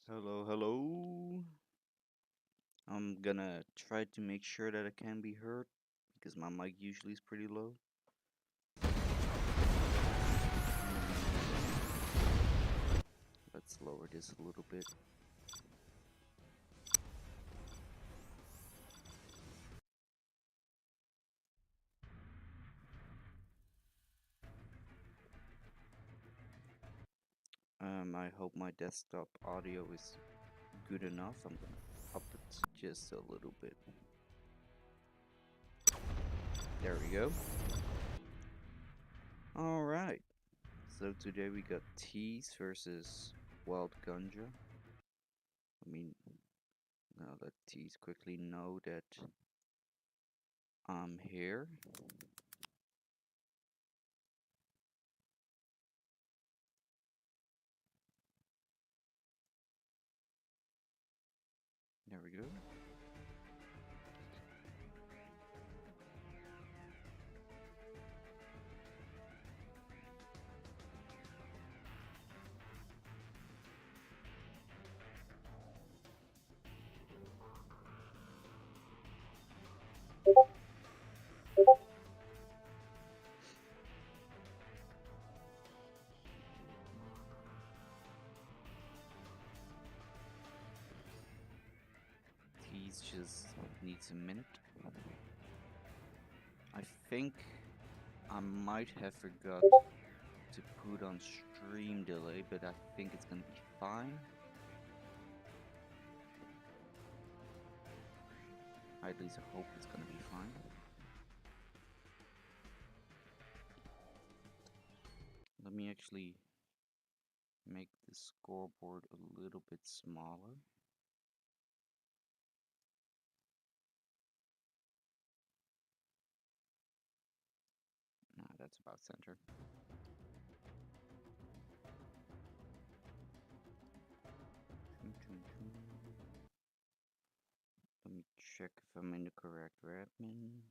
Hello, hello. I'm gonna try to make sure that I can be heard because my mic usually is pretty low. Let's lower this a little bit. I hope my desktop audio is good enough. I'm gonna up it just a little bit. There we go. Alright. So today we got TeeeZ versus WILDGANJA. Now let TeeeZ quickly know that I'm here. There we go. TeeeZ just needs a minute. I think I might have forgot to put on stream delay, but I think it's gonna be fine. I at least hope it's gonna be fine. Let me actually make the scoreboard a little bit smaller. Nah, that's about center. Let me check if I'm in the correct admin.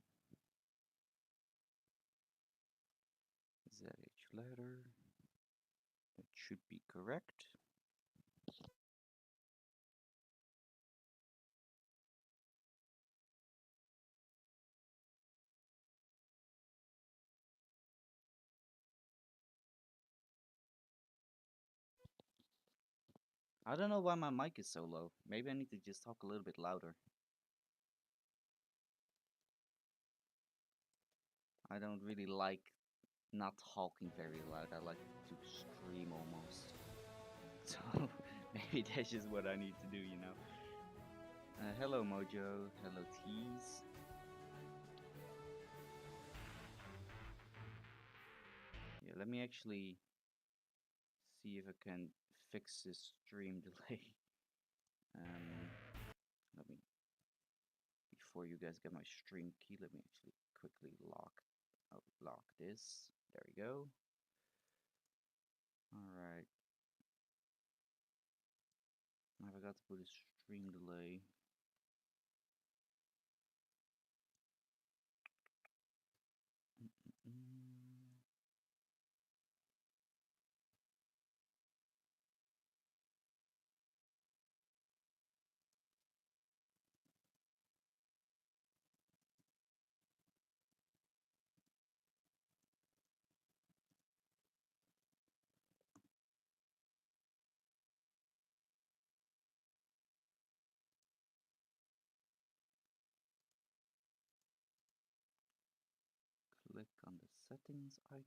ZH letter. That should be correct. I don't know why my mic is so low. Maybe I need to just talk a little bit louder. I don't really like not talking very loud. I like to scream almost. So maybe that's just what I need to do, you know. Hello Mojo, hello TeeeZ. Yeah, let me actually see if I can fix this stream delay. Let me, before you guys get my stream key, let me actually quickly lock this. There we go. Alright. I forgot to put a stream delay. Click on the settings icon.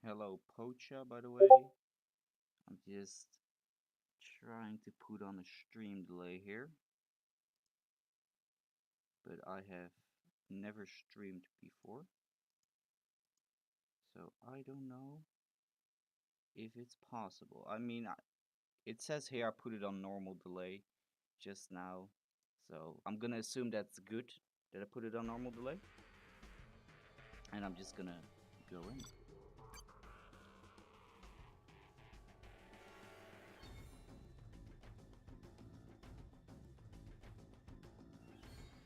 Hello Pocha, by the way. I'm just trying to put on a stream delay here, but I have never streamed before, so I don't know if it's possible. I mean, it says here I put it on normal delay just now, so I'm gonna assume that's good that I put it on normal delay, and I'm just gonna go in.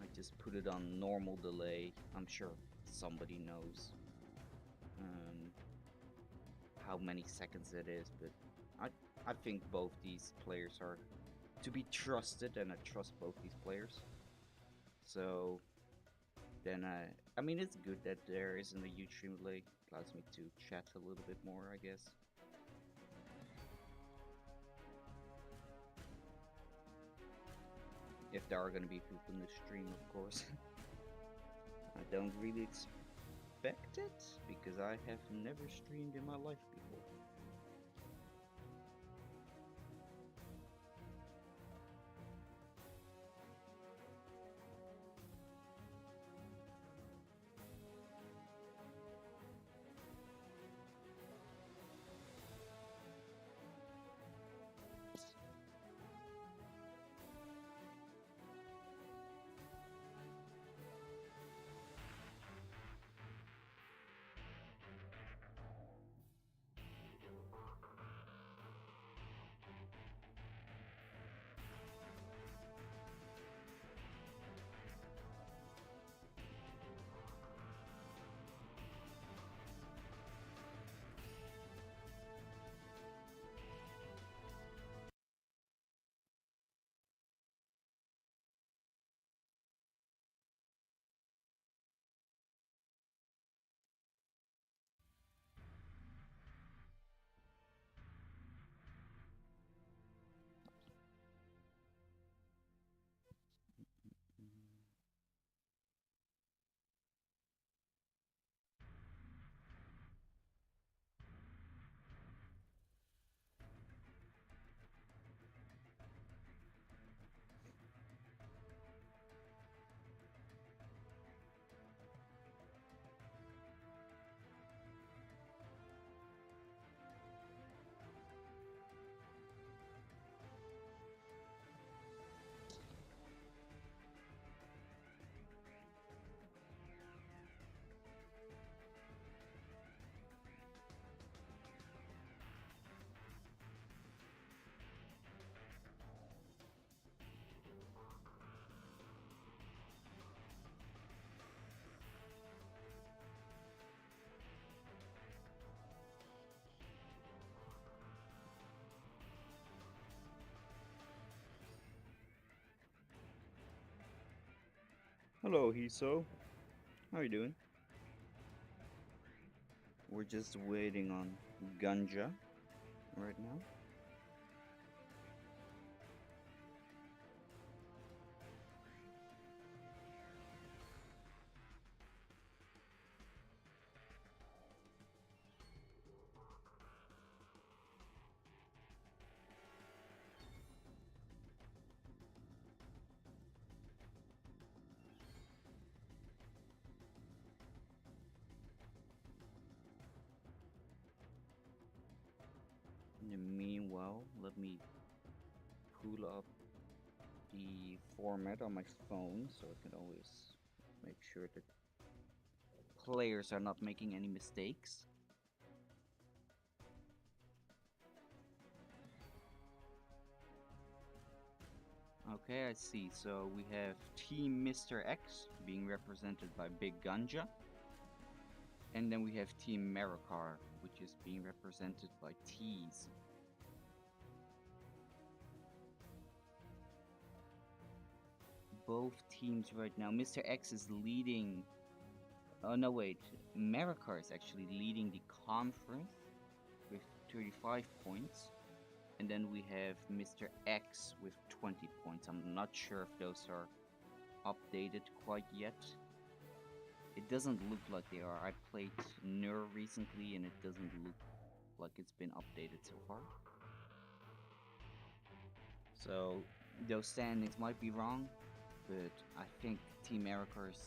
I just put it on normal delay. I'm sure somebody knows how many seconds it is, but I think both these players are to be trusted, and I trust both these players. So then I mean, it's good that there isn't a huge stream delay. Allows me to chat a little bit more, I guess. If there are gonna be people in the stream, of course. I don't really expect it because I have never streamed in my life before. Hello, Hiso. How are you doing? We're just waiting on Ganja right now. In the meanwhile, let me pull up the format on my phone so I can always make sure that players are not making any mistakes. Okay, I see. So we have Team Mr. X being represented by Big Ganja. And then we have Team Maricar, which is being represented by TeeeZ. Both teams right now. Mr. X is leading. Oh no, wait. Maricar is actually leading the conference with 35 points. And then we have Mr. X with 20 points. I'm not sure if those are updated quite yet. It doesn't look like they are. I played Nur recently and it doesn't look like it's been updated so far. So those standings might be wrong, but I think Team America is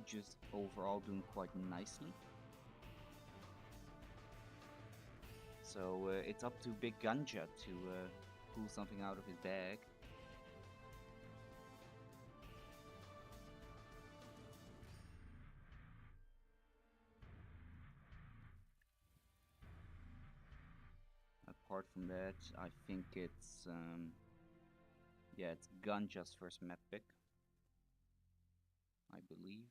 just overall doing quite nicely. So it's up to Big Ganja to pull something out of his bag. Apart from that, I think it's yeah, it's Ganja's first map pick, I believe.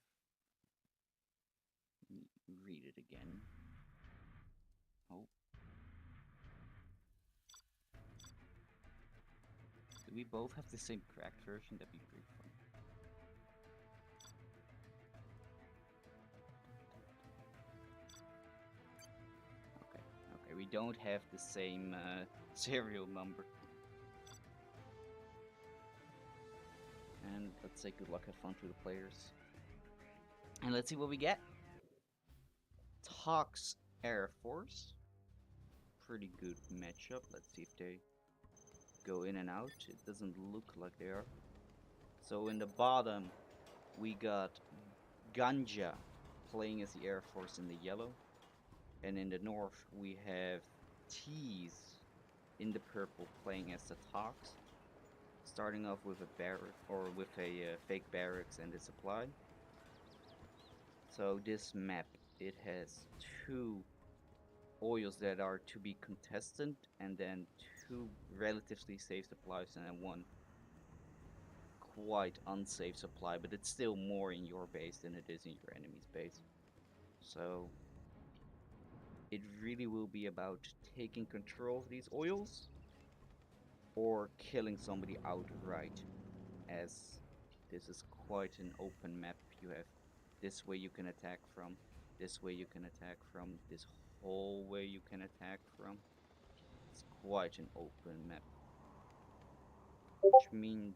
Let me read it again. Oh. Do we both have the same cracked version? That'd be pretty fun. Okay, we don't have the same serial number. And let's say good luck, have fun to the players. And let's see what we get. Tox Air Force. Pretty good matchup. Let's see if they go in and out. It doesn't look like they are. So in the bottom, we got Ganja playing as the Air Force in the yellow. And in the north, we have TeeeZ in the purple playing as the Tox. Starting off with a barrack, or with a fake barracks and a supply. So this map, it has two oils that are to be contestant, and then two relatively safe supplies, and then one quite unsafe supply, but it's still more in your base than it is in your enemy's base. So it really will be about taking control of these oils or killing somebody outright, as this is quite an open map. You have this way you can attack from, this way you can attack from, this whole way you can attack from. It's quite an open map, which means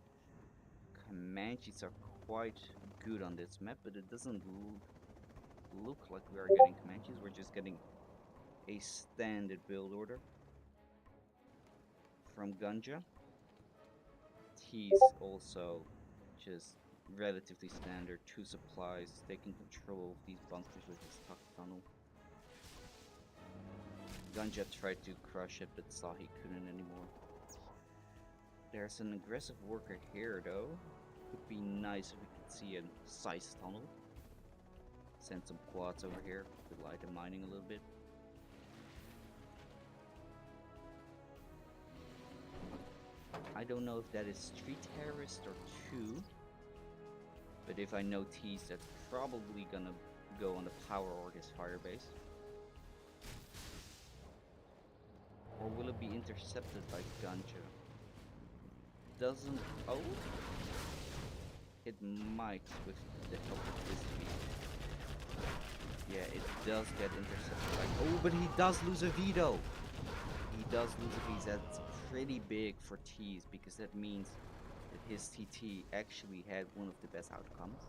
Comanches are quite good on this map, but it doesn't look like we are getting Comanches. We're just getting a standard build order from Ganja. TeeeZ also just relatively standard, two supplies, taking control of these bunkers with his tuck tunnel. Ganja tried to crush it, but saw he couldn't anymore. There's an aggressive worker here though. Would be nice if we could see a size tunnel. Send some quads over here to light the mining a little bit. I don't know if that is Street Terrorist or 2. But if I know TeeeZ, that's probably gonna go on the power or his firebase. Or will it be intercepted by Ganja? Doesn't... oh? It might with the help of this veto. Yeah, it does get intercepted by... oh, but he does lose a veto! He does lose a veto. That's pretty big for TeeeZ, because that means that his TT actually had one of the best outcomes.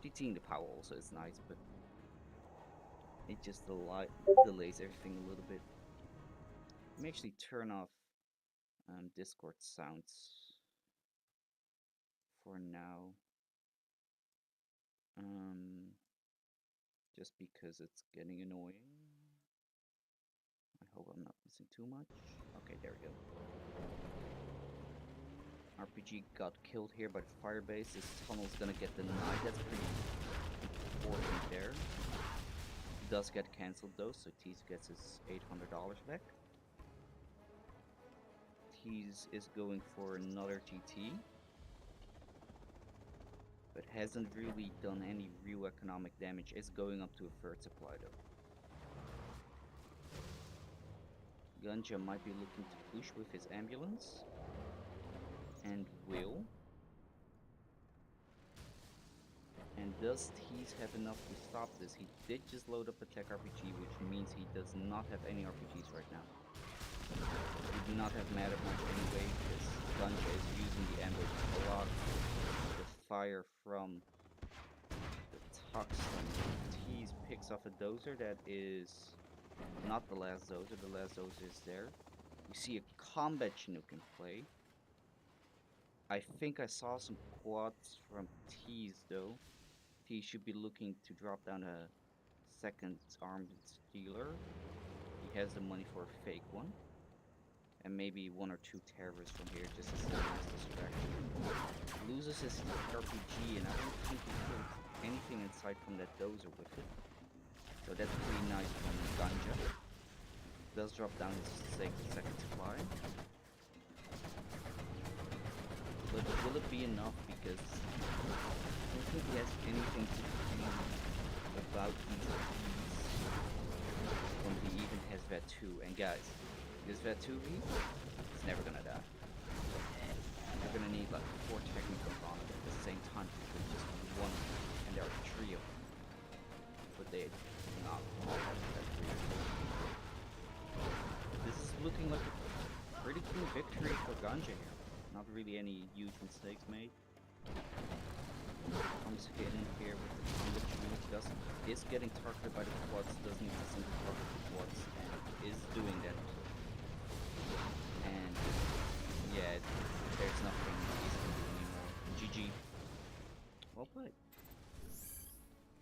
TTing the power also is nice, but it just delays everything a little bit. Let me actually turn off Discord sounds for now. Just because it's getting annoying. I hope I'm not missing too much. Okay, there we go. RPG got killed here by the firebase. This tunnel's gonna get denied. That's pretty important there. Does get cancelled though, so TeeeZ gets his $800 back. TeeeZ is going for another TT, but hasn't really done any real economic damage. It's going up to a third supply though. Ganja might be looking to push with his ambulance, and will. And does TeeeZ have enough to stop this? He did just load up a tech RPG, which means he does not have any RPGs right now. It would not have mattered much anyway, because Ganja is using the ambush a lot. The fire from the Tuxton. TeeeZ picks off a dozer that is not the last dozer. The last dozer is there. We see a combat Chinook in play. I think I saw some quads from TeeeZ though. TeeeZ should be looking to drop down a second armed stealer. He has the money for a fake one. And maybe 1 or 2 terrorists from here just as a nice distraction. Loses his RPG, and I don't think he killed anything inside from that dozer with it. So that's pretty nice from Ganja. Does drop down his second supply. But will it be enough? Because I don't think he has anything to do about these when he even has Vet 2. And guys, this Vet 2V, it's never gonna die. You're gonna need like 4 technicals on it at the same time to kill just one, and there are 3 of them. But they not all have that 3. This is looking like a pretty clean victory for Ganja here. Not really any huge mistakes made. Comes in here with the unit is getting targeted by the quads, doesn't even single target the quads, and is doing that. And yeah, there's nothing he's gonna do anymore. GG. Well played.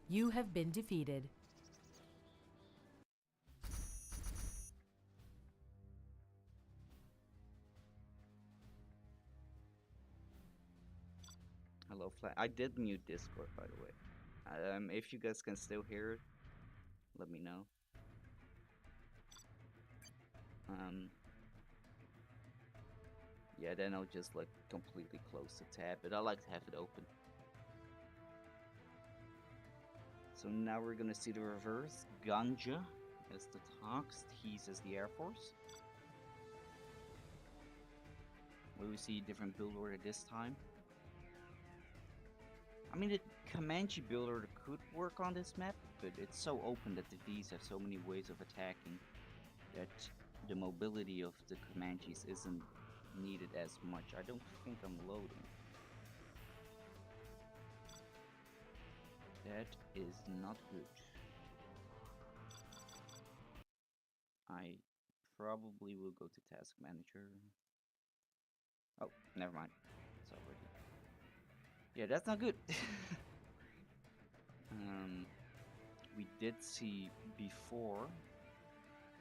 You have been defeated. Hello, Flat. I did mute Discord, by the way. If you guys can still hear it, let me know. Yeah, then I'll just like completely close the tab, but I like to have it open. So now we're gonna see the reverse. Ganja as the Tox, TeeeZ as the Air Force. Will we see a different build order this time? I mean, the Comanche build order could work on this map, but it's so open that the Vs have so many ways of attacking that the mobility of the Comanches isn't needed as much. I don't think I'm loading. That is not good. I probably will go to Task Manager. Oh, never mind. It's already. Yeah, that's not good. We did see before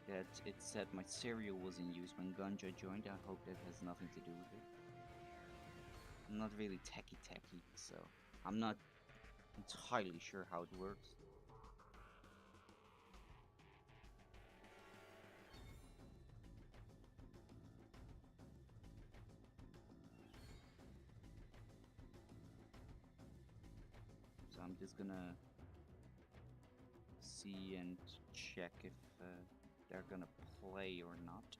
that it said my serial was in use when Ganja joined. I hope that has nothing to do with it. I'm not really techie, so I'm not entirely sure how it works. So I'm just gonna see and check if they're gonna play or not.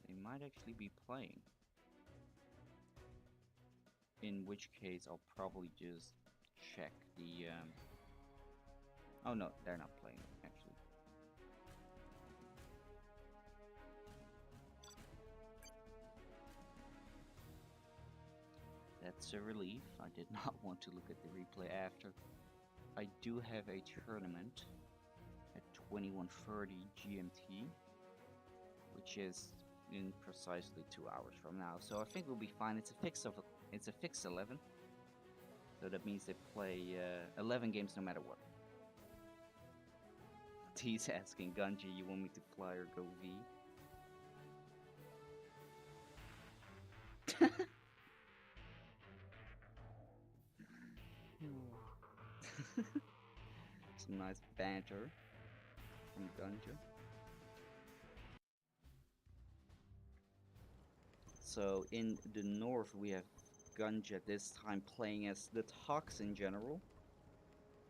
They might actually be playing. In which case I'll probably just check the oh no, they're not playing actually. That's a relief. I did not want to look at the replay after. I do have a tournament at 21:30 GMT, which is in precisely 2 hours from now. So I think we'll be fine. It's a fixed 11. So that means they play 11 games no matter what. TeeeZ asking Ganja, you want me to fly or go V? Some nice banter from Ganja. So in the north we have Ganja this time playing as the Tox in general.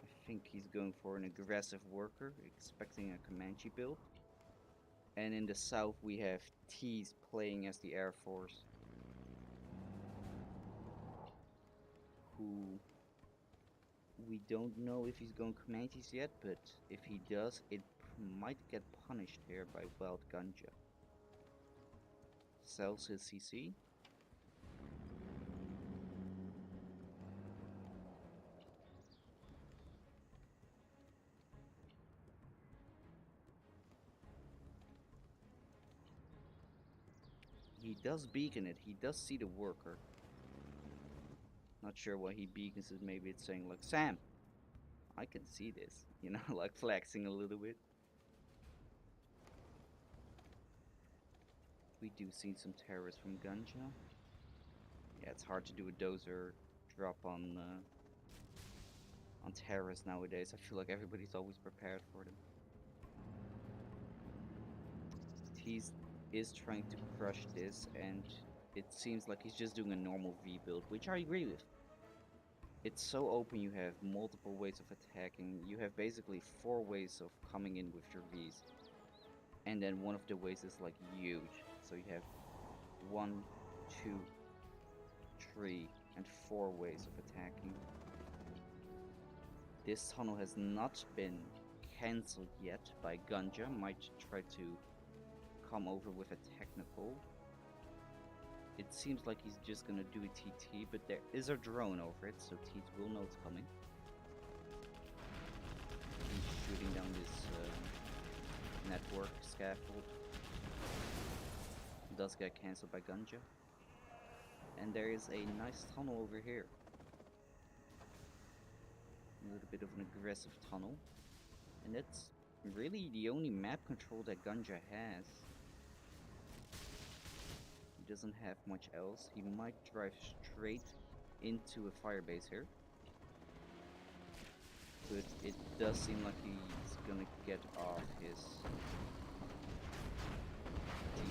I think he's going for an aggressive worker, expecting a Comanche build. And in the south we have TeeeZ playing as the Air Force, who we don't know if he's going Comanches yet, but if he does, it might get punished here by WILDGANJA. Sells his CC. He does beacon it, he does see the worker. Not sure why he beacons it, maybe it's saying like, Sam, I can see this, you know, like flexing a little bit. We do see some terrorists from Ganja. Yeah, it's hard to do a dozer drop on terrorists nowadays. I feel like everybody's always prepared for them. TeeeZ is trying to crush this, and it seems like he's just doing a normal V build, which I agree with. It's so open, you have multiple ways of attacking. You have basically 4 ways of coming in with your Vs. And then one of the ways is like huge. So you have 1, 2, 3, and 4 ways of attacking. This tunnel has not been cancelled yet by Ganja. Might try to come over with a technical. It seems like he's just gonna do a TT, but there is a drone over it, so TeeeZ will know it's coming. He's shooting down this network scaffold. It does get cancelled by Ganja. And there is a nice tunnel over here. A little bit of an aggressive tunnel. And that's really the only map control that Ganja has. He doesn't have much else. He might drive straight into a firebase here. But it does seem like he's gonna get off his TT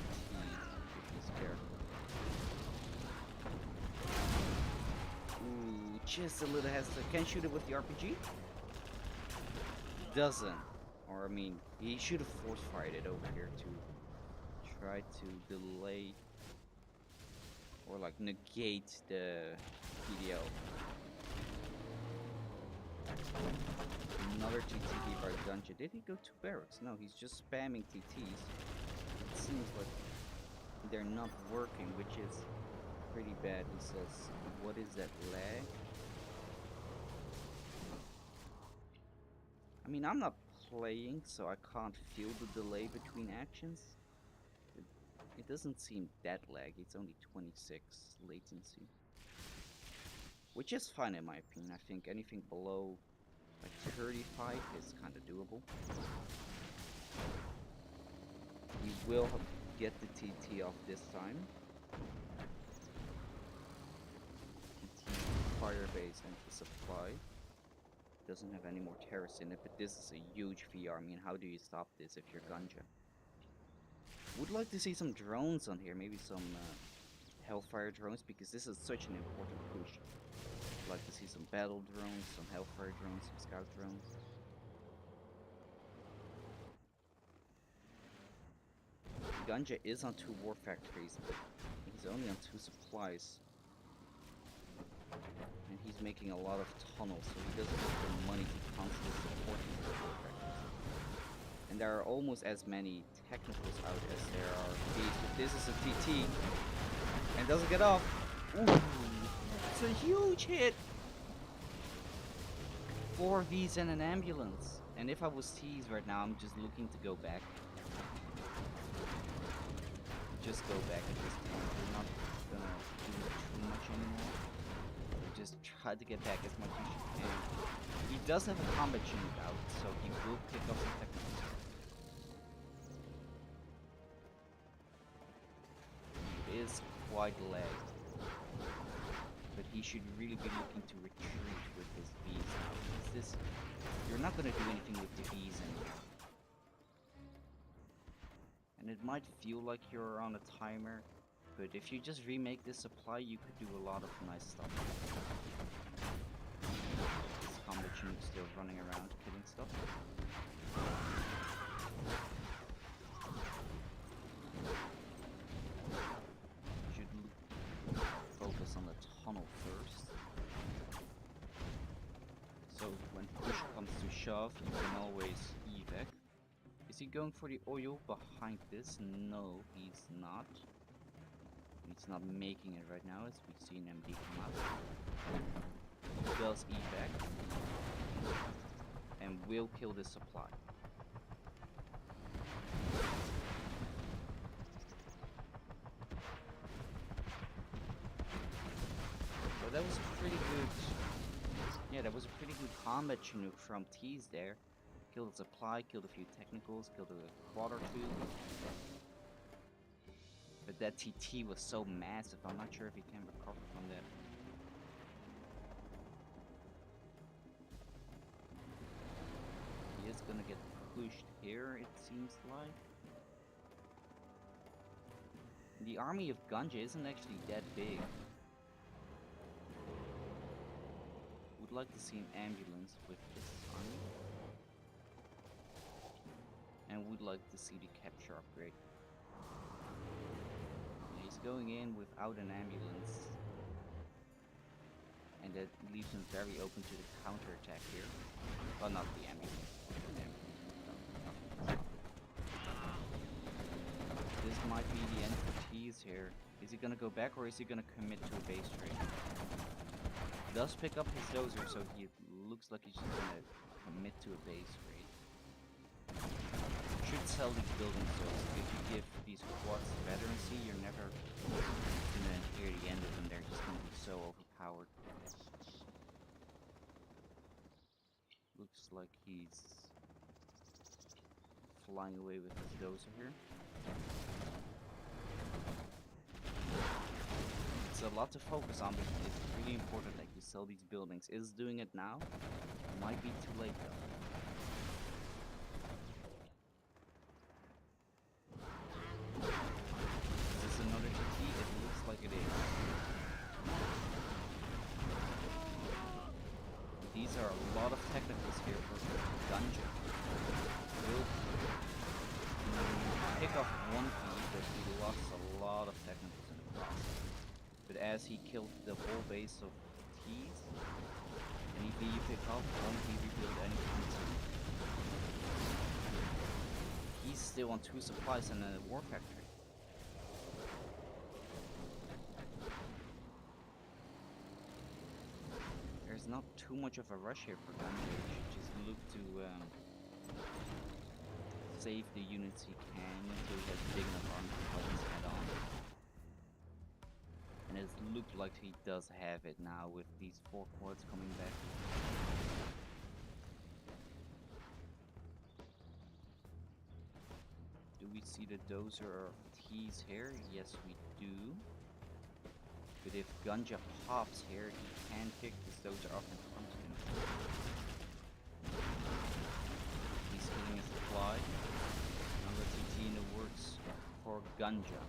if he's careful. Ooh, just a little hesitant. Can shoot it with the RPG? Doesn't. Or I mean, he should have force fired it over here to try to delay or like negate the PDL. Another TT by Ganja. Did he go to barracks? No, he's just spamming TTs. It seems like they're not working, which is pretty bad. He says, what is that lag? I mean, I'm not playing, so I can't feel the delay between actions. It doesn't seem that laggy. It's only 26 latency. Which is fine in my opinion. I think anything below like 35 is kind of doable. We will get the TT off this time. TT firebase and the supply. Doesn't have any more terrorists in it, but this is a huge VR. I mean, how do you stop this if you're Ganja? Would like to see some drones on here, maybe some Hellfire drones, because this is such an important push. I'd like to see some battle drones, some Hellfire drones, some scout drones. Ganja is on 2 war factories, but he's only on 2 supplies. And he's making a lot of tunnels, so he doesn't have the money to constantly support these war factories. And there are almost as many technicals out as there are Vs, but this is a TT. And doesn't get off. Ooh, it's a huge hit! 4 Vs and an ambulance. And if I was TeeeZ right now, I'm just looking to go back. Just go back at this point. We're not gonna do too much anymore. Just try to get back as much as you can. He does have a combat unit out, so he will pick up some technicals. It is quite lagged, but he should really be looking to retreat with his Vs now. Because you're not going to do anything with the Vs anymore. And it might feel like you're on a timer, but if you just remake this supply, you could do a lot of nice stuff. This combat unit still running around killing stuff. Focus on the tunnel first. So when push comes to shove, you can always evac. Is he going for the oil behind this? No, he's not. He's not making it right now, as we've seen MD come out. He does evac and will kill this supply. So that was pretty good Yeah, that was a pretty good combat chinook from TeeeZ there. Killed the supply, killed a few technicals, killed a quad or two. But that TT was so massive, I'm not sure if he can recover from that. He is gonna get pushed here, it seems like. The army of Ganja isn't actually that big. Would like to see an ambulance with this army. And would like to see the capture upgrade. He's going in without an ambulance. And that leaves him very open to the counterattack here. Well, not the ambulance. This might be the end for TeeeZ here. Is he gonna go back or is he gonna commit to a base trade? Does pick up his dozer, so he looks like he's just gonna commit to a base trade. Should sell these buildings, so if you give these quads to veterancy, you're never gonna hear the end of them. They're just gonna be so overpowered. Looks like he's flying away with his dozer here. It's a lot to focus on, but it's really important that you sell these buildings. Is doing it now? Might be too late though. Is this another TT? It looks like it is. These are a lot of technicals here for Ganja. Will pick off one key, but he lost a lot of technicals in the process. But as he killed the whole base of TeeeZ, any V you pick up won't be rebuilt anytime soon. He's still on 2 supplies and a war factory. There's not too much of a rush here for Ganja. He should just look to save the units he can until he has big enough army to fight his head on. And it looked like he does have it now with these 4 quads coming back. Do we see the dozer of TeeeZ here? Yes, we do. But if Ganja pops here, he can pick this dozer off in front of him. He's killing his supply. Another TT in the works for Ganja.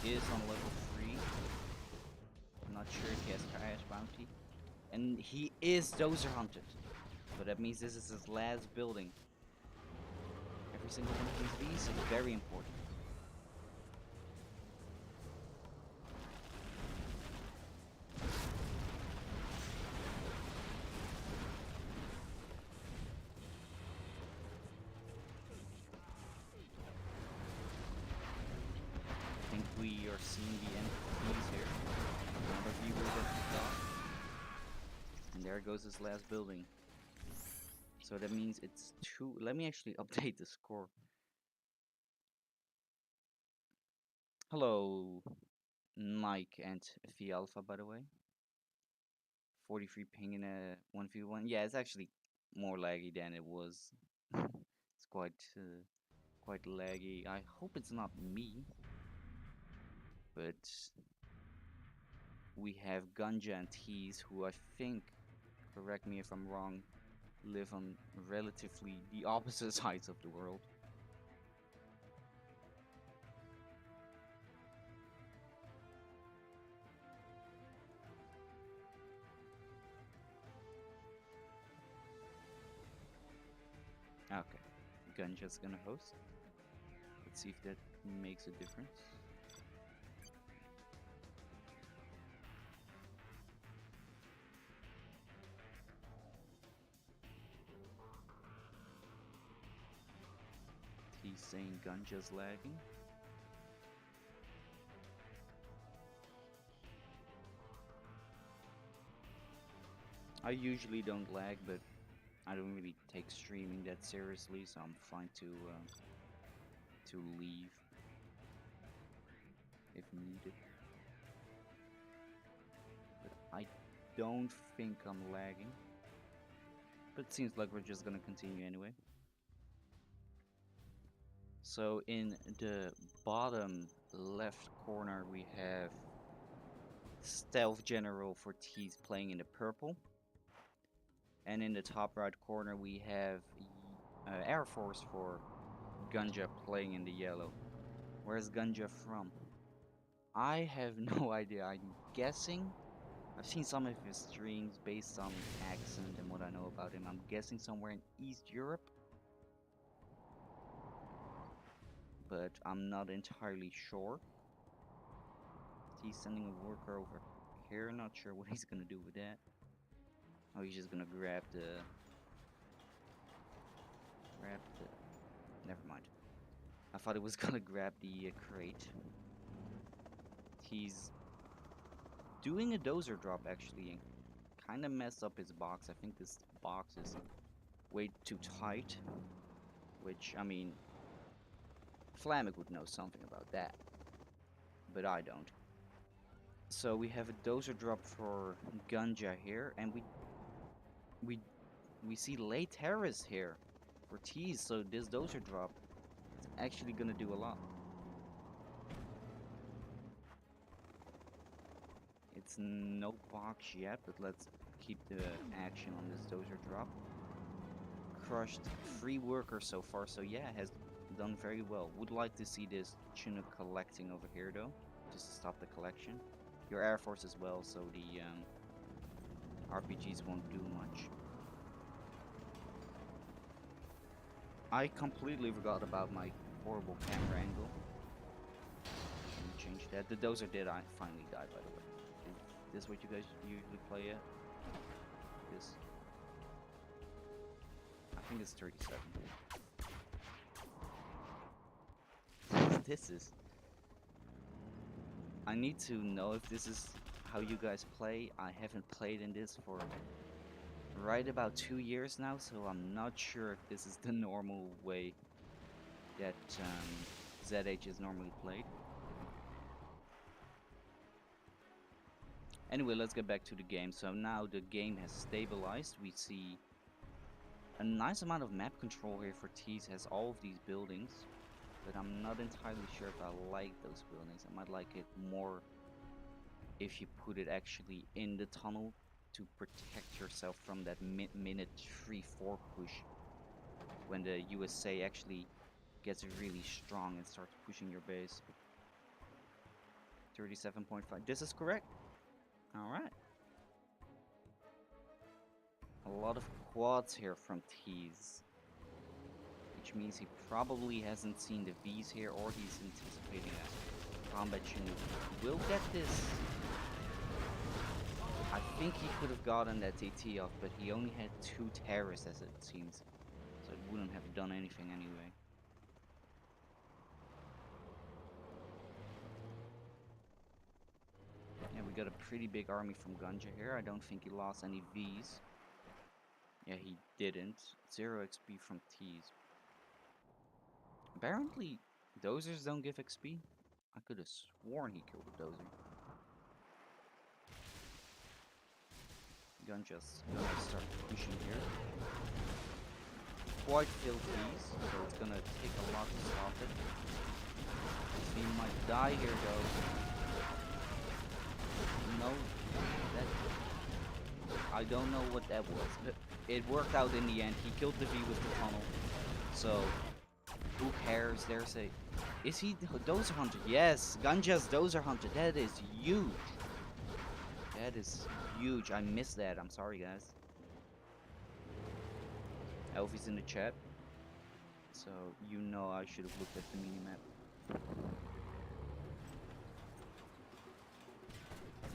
Is on level 3. I'm not sure if he has Kaya's bounty. And he is dozer hunted. So that means this is his last building. Every single one of these is very important. I think we are seeing the end of TeeeZ here. Another viewer that he got. And there goes his last building. So that means it's 2. Let me actually update the score. Hello, Mike and V Alpha, by the way. 43 ping in a 1v1. Yeah, it's actually more laggy than it was. It's quite laggy. I hope it's not me. But we have Ganja and TeeeZ, who I think, correct me if I'm wrong, live on relatively the opposite sides of the world. Okay, Ganja's gonna host. Let's see if that makes a difference. He's saying Ganja's lagging. I usually don't lag, but I don't really take streaming that seriously, so I'm fine to leave if needed. But I don't think I'm lagging. But it seems like we're just gonna continue anyway. So in the bottom left corner we have Stealth General for TeeeZ playing in the purple. And in the top right corner we have Air Force for Ganja playing in the yellow. Where's Ganja from? I have no idea. I'm guessing. I've seen some of his streams based on his accent and what I know about him. I'm guessing somewhere in East Europe. But I'm not entirely sure. He's sending a worker over here. Not sure what he's gonna do with that. Oh, he's just gonna grab the... Never mind. I thought it was gonna grab the crate. He's doing a dozer drop actually and kind of messed up his box. I think this box is way too tight. Which, I mean, Flamek would know something about that. But I don't. So we have a dozer drop for Ganja here, and we see late terrace here for TeeeZ. So this dozer drop is actually gonna do a lot. It's no box yet, but let's keep the action on this dozer drop. Crushed 3 workers so far, so yeah, has done very well. Would like to see this Chinook collecting over here though, just to stop the collection. Your Air Force as well, so the RPGs won't do much. I completely forgot about my horrible camera angle. Let me change that. The dozer did finally die, by the way. Is this what you guys usually play at? This. I think it's 37. This is... I need to know if this is how you guys play. I haven't played in this for right about 2 years now, so I'm not sure if this is the normal way that ZH is normally played. Anyway, let's get back to the game. So now the game has stabilized. We see a nice amount of map control here for TeeeZ. Has all of these buildings, but I'm not entirely sure if I like those buildings. I might like it more if you put it actually in the tunnel to protect yourself from that minute 3-4 push when the USA actually gets really strong and starts pushing your base. 37.5. This is correct. Alright. A lot of quads here from TeeeZ, which means he probably hasn't seen the V's here, or he's anticipating a combat Chinook. We'll get this. I think he could have gotten that TT off, but he only had 2 terrorists as it seems, so it wouldn't have done anything anyway. Yeah, we got a pretty big army from Ganja here. I don't think he lost any V's. Yeah, he didn't. 0 XP from TeeeZ. Apparently, dozers don't give XP. I could have sworn he killed a dozer. Ganja's gonna start pushing here. Quite filthy, so it's gonna take a lot to stop it. He might die here though. No, that... I don't know what that was, but it worked out in the end. He killed the V with the tunnel, so who cares? There's a... Is he Dozer Hunter? Yes, Ganja's Dozer Hunter. That is huge. That is huge. I missed that. I'm sorry, guys. Elfie's in the chat, so you know I should have looked at the minimap.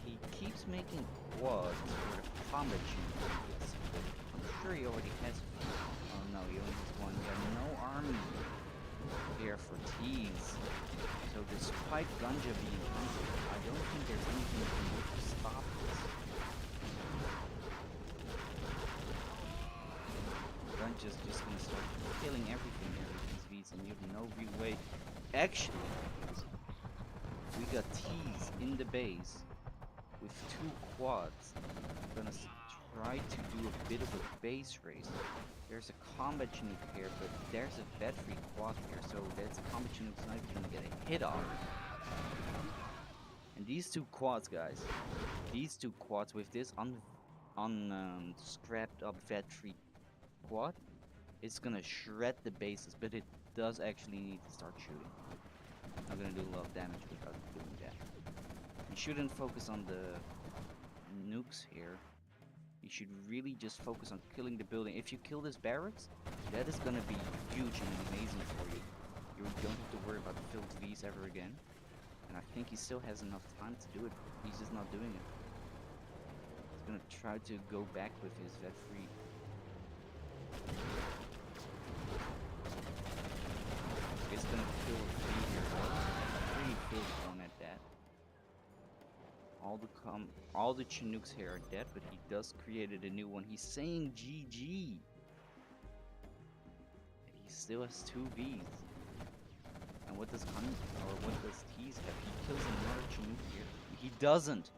He keeps making quads for the combat Chinook. I'm sure he already has. Oh no, he only has 1. He has no army here for TeeeZ. So despite Ganja being hunted, I don't think there's anything we can do to stop this. Ganja's just gonna start killing everything here with these V's, and you have no real way. Actually, we got TeeeZ in the base with 2 quads. I'm gonna try to do a bit of a base race. There's a combat Chinook here, but there's a vet-free quad here, so that's a combat Chinook sniper gonna get a hit off. And these 2 quads, guys, these 2 quads with this scrapped up vet-free quad, it's gonna shred the bases, but it does actually need to start shooting. Not gonna do a lot of damage without doing that. You shouldn't focus on the nukes here. You should really just focus on killing the building. If you kill this barracks, that is gonna be huge and amazing for you. You don't have to worry about filled V's ever again. And I think he still has enough time to do it. He's just not doing it. He's gonna try to go back with his vet free. He's gonna kill a V here. Pretty close on at that. All the Chinooks here are dead, but he does created a new one. He's saying GG. He still has 2 V's. And what does TeeeZ have? He kills another Chinook here. He doesn't.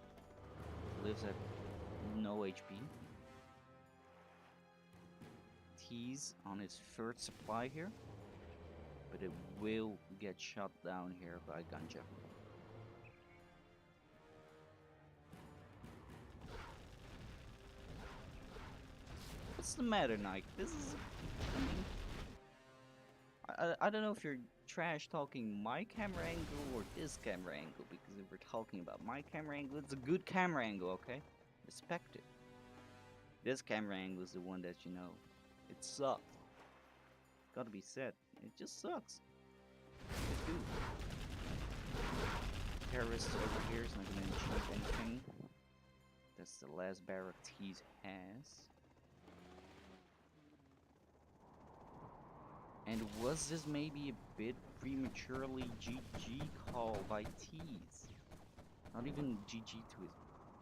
Lives at no HP. TeeeZ on his 3rd supply here, but it will get shot down here by Ganja. What's the matter, Nike? This is... I don't know if you're trash talking my camera angle or this camera angle, because if we're talking about my camera angle, it's a good camera angle, okay? Respect it. This camera angle is the one that, you know, it sucks. Gotta be said. It just sucks. It do. Terrorist over here is not gonna achieve anything. That's the last barrack TeeeZ has. And was this maybe a bit prematurely GG call by TeeeZ? Not even GG to his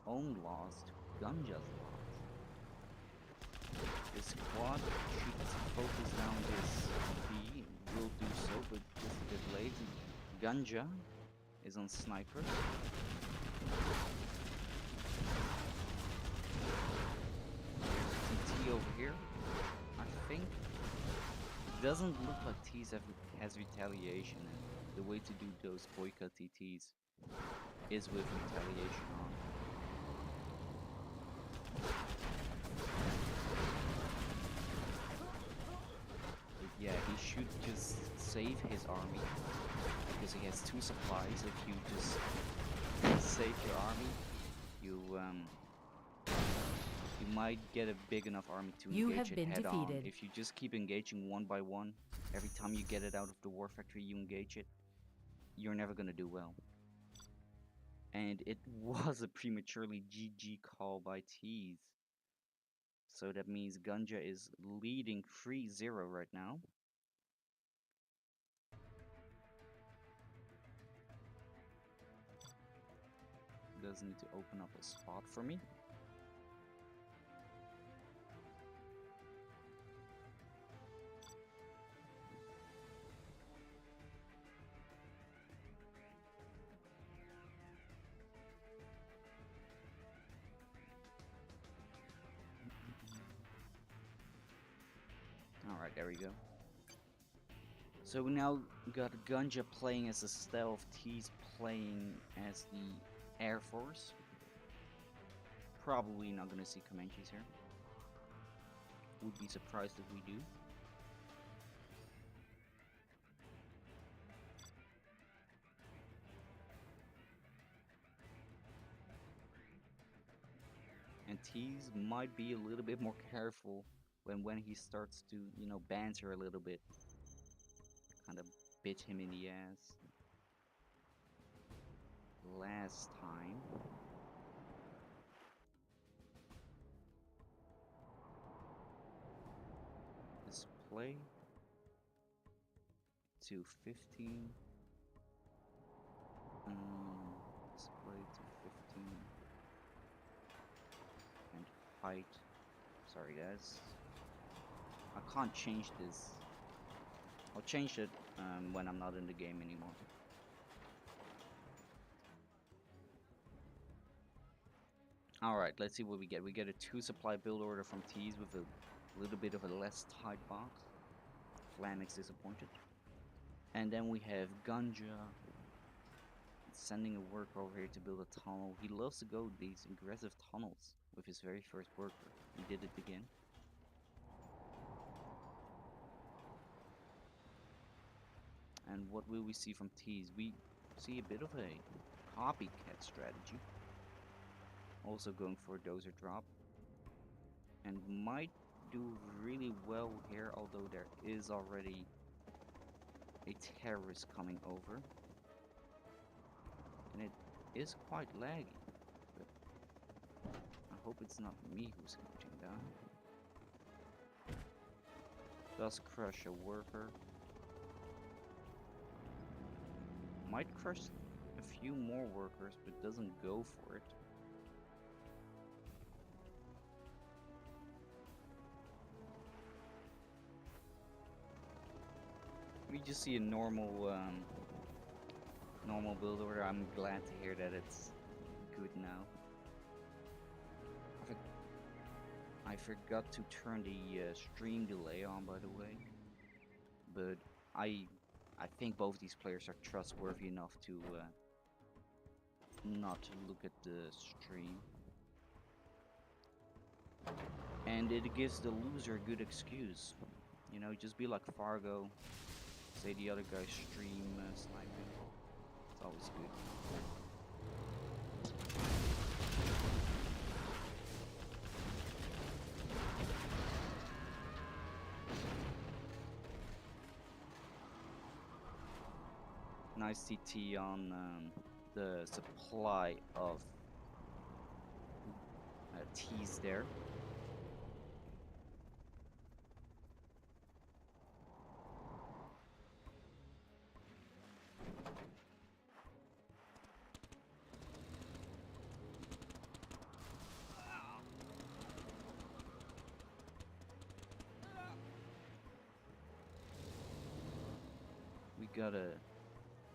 own loss, to Ganja's loss. His squad should focus down this B, will do so, but just a bit late. Ganja is on sniper. There's TT over here. I think it doesn't look like TeeeZ has retaliation, and the way to do those boycott TTs is with retaliation on. But yeah, he should just save his army, because he has 2 supplies. If you just save your army, you might get a big enough army to engage it head on. If you just keep engaging one by one, every time you get it out of the war factory, you engage it, you're never gonna do well. And it was a prematurely GG call by TeeeZ. So that means Ganja is leading 3-0 right now. Does need to open up a spot for me. Alright, there we go. So we now got Ganja playing as a stealth, TeeeZ playing as the Air Force. Probably not gonna see Comanches here. Would be surprised if we do. And TeeeZ might be a little bit more careful when he starts to, you know, banter a little bit. Kind of bit him in the ass. Last time. Display to 15. Display to 15. And height. Sorry guys. I can't change this. I'll change it when I'm not in the game anymore. Alright, let's see what we get. We get a 2 supply build order from TeeeZ with a little bit of a less tight box. Flanix disappointed. And then we have Ganja sending a worker over here to build a tunnel. He loves to go these aggressive tunnels with his very first worker. He did it again. And what will we see from TeeeZ? We see a bit of a copycat strategy. Also going for a dozer drop. And might do really well here, although there is already a terrorist coming over. And it is quite laggy. But I hope it's not me who's counting down. Does crush a worker. Might crush a few more workers, but doesn't go for it. We just see a normal build order. I'm glad to hear that it's good now. I forgot to turn the stream delay on, by the way, but I think both these players are trustworthy enough to not look at the stream, and it gives the loser a good excuse. You know, just be like Fargo, say the other guy's stream sniping. It's always good. Nice CT on the supply of TeeeZ there. We got a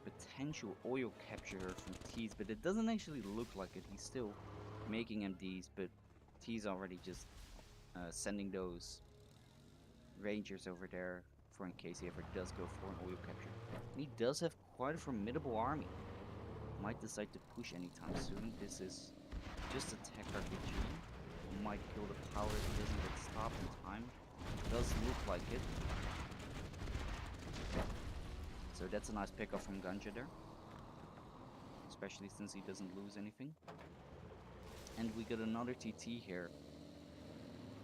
potential oil capture from TeeeZ, but it doesn't actually look like it. He's still making MDs, but TeeeZ already just sending those rangers over there for in case he ever does go for an oil capture. And he does have quite a formidable army. Might decide to push anytime soon. This is just a tech RPG. Might kill the power if he doesn't get stopped in time. Does look like it. So that's a nice pickup from Ganja there. Especially since he doesn't lose anything. And we got another TT here.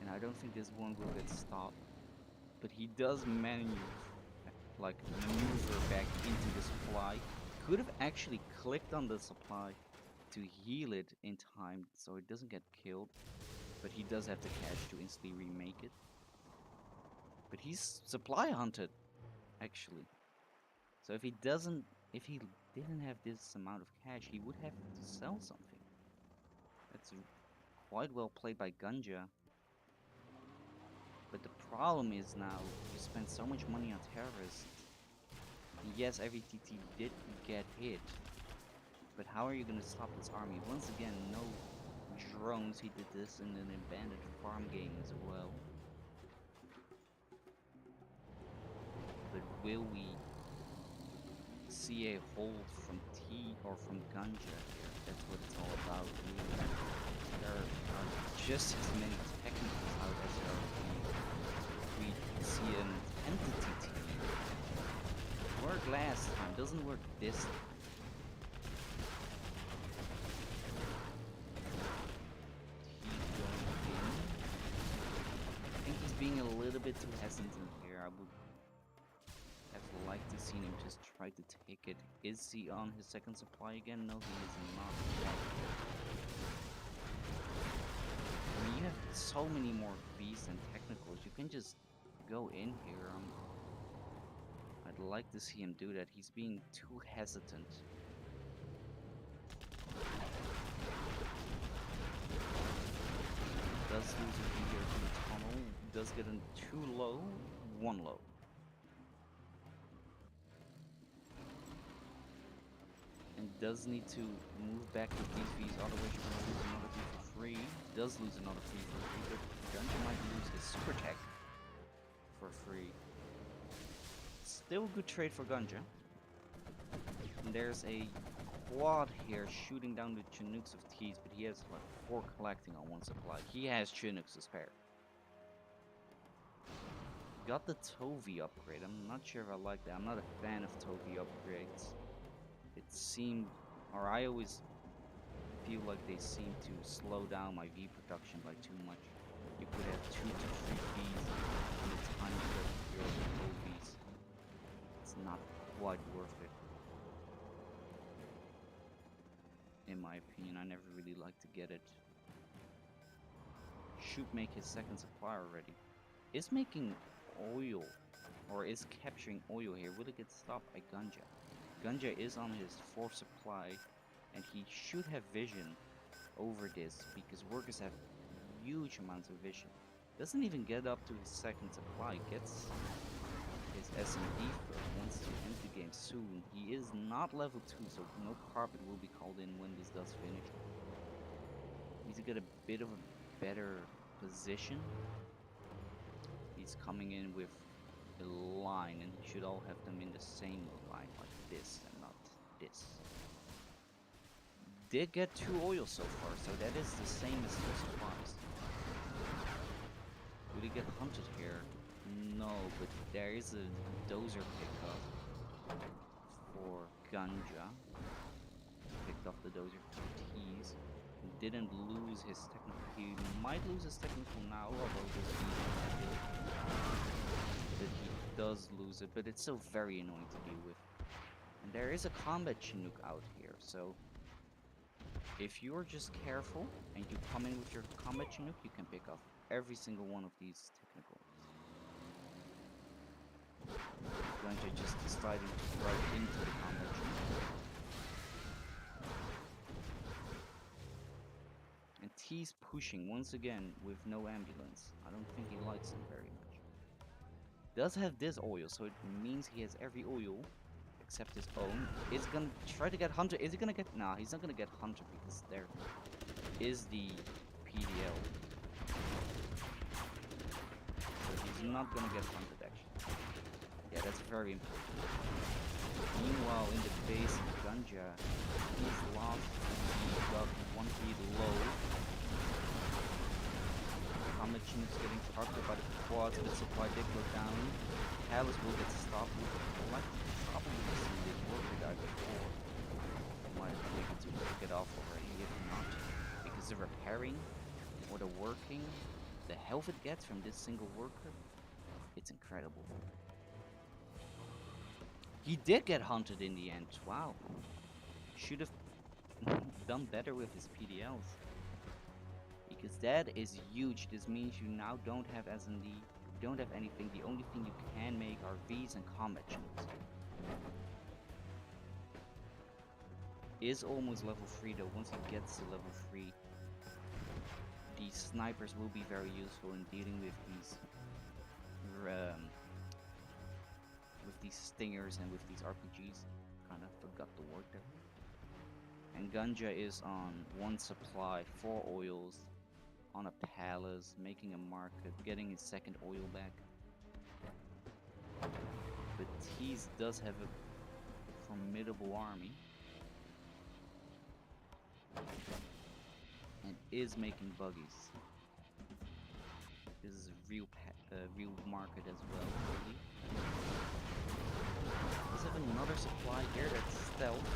And I don't think this one will get stopped. But he does maneuver back into the supply. Could have actually clicked on the supply to heal it in time so it doesn't get killed. But he does have the cash to instantly remake it. But he's supply hunted, actually. So if he didn't have this amount of cash, he would have to sell something. That's quite well played by Ganja. But the problem is now, you spend so much money on terrorists. And yes, every TT did get hit. But how are you gonna stop this army? Once again, no drones. He did this in an abandoned farm game as well. But will we see a hold from from Ganja here? That's what it's all about. There are just as many technicals out as there are. We see an entity team. Worked last time, doesn't work this time. He's going in. I think he's being a little bit too hesitant here. I would have liked to see him just try to take it. Is he on his second supply again? No, he is not. I mean, you have so many more beasts and technicals. You can just go in here. I'd like to see him do that. He's being too hesitant. Does lose a here from the tunnel. Does get in too low. One low. And does need to move back with these Vs, otherwise you're gonna lose another V for free. Does lose another free for free, but Ganja might lose his super tech for free. Still a good trade for Ganja. And there's a quad here shooting down the Chinooks of TeeeZ, but he has like 4 collecting on 1 supply. He has Chinooks to spare. Got the Tovi upgrade. I'm not sure if I like that. I'm not a fan of Tovi upgrades. It seemed, or I always feel like they seem to slow down my V production by too much. You could have 2 to 3 Vs in the time of your Tovis. It's not quite worth it. In my opinion, I never really like to get it. Should make his 2nd supply already. Is making oil, or is capturing oil here. Will it get stopped by Ganja? Ganja is on his 4th supply, and he should have vision over this, because workers have huge amounts of vision. Doesn't even get up to his 2nd supply, gets his SMD first, wants to end the game soon. He is not level 2, so no carpet will be called in when this does finish. Needs to get a bit of a better position. He's coming in with a line, and he should all have them in the same line, like this and not this. Did get 2 oil so far, so that is the same as 2 supplies. Will he get hunted here? No, but there is a dozer pickup for Ganja. Picked up the dozer for TeeeZ. Didn't lose his technical. He might lose his technical now, although this is but he does lose it, but it's still very annoying to deal with. And there is a combat Chinook out here, so if you're just careful and you come in with your combat Chinook, you can pick off every single one of these technicals. Ganja just decided to ride into the combat Chinook. And TeeeZ pushing once again with no ambulance. I don't think he likes him very much. Does have this oil, so it means he has every oil except his own. Is gonna try to get Hunter. Is he gonna get? Nah, he's not gonna get Hunter because there is the PDL. So he's not gonna get hunted actually. Yeah, that's very important. Meanwhile, in the base of Ganja, he's lost. He got 1 feet low. Combat Chinooks getting targeted by the quads, but supply did go down. Palace will get stopped with the collect. Probably seen this worker guy before. Might have been able to pick it off already, if not. Because the repairing or the working, the health it gets from this single worker, it's incredible. He did get hunted in the end. Wow. Should have done better with his PDLs. Because that is huge. This means you now don't have SND, you don't have anything. The only thing you can make are Vs and combat Chinooks. Is almost level 3 though. Once he gets to level 3, these snipers will be very useful in dealing with these stingers and with these RPGs. Kinda forgot the word there. And Ganja is on 1 supply, 4 oils, on a palace, making a market, getting his 2nd oil back. But TeeeZ does have a formidable army. And is making buggies. This is a real market as well, really. Does have another supply here that's stealth.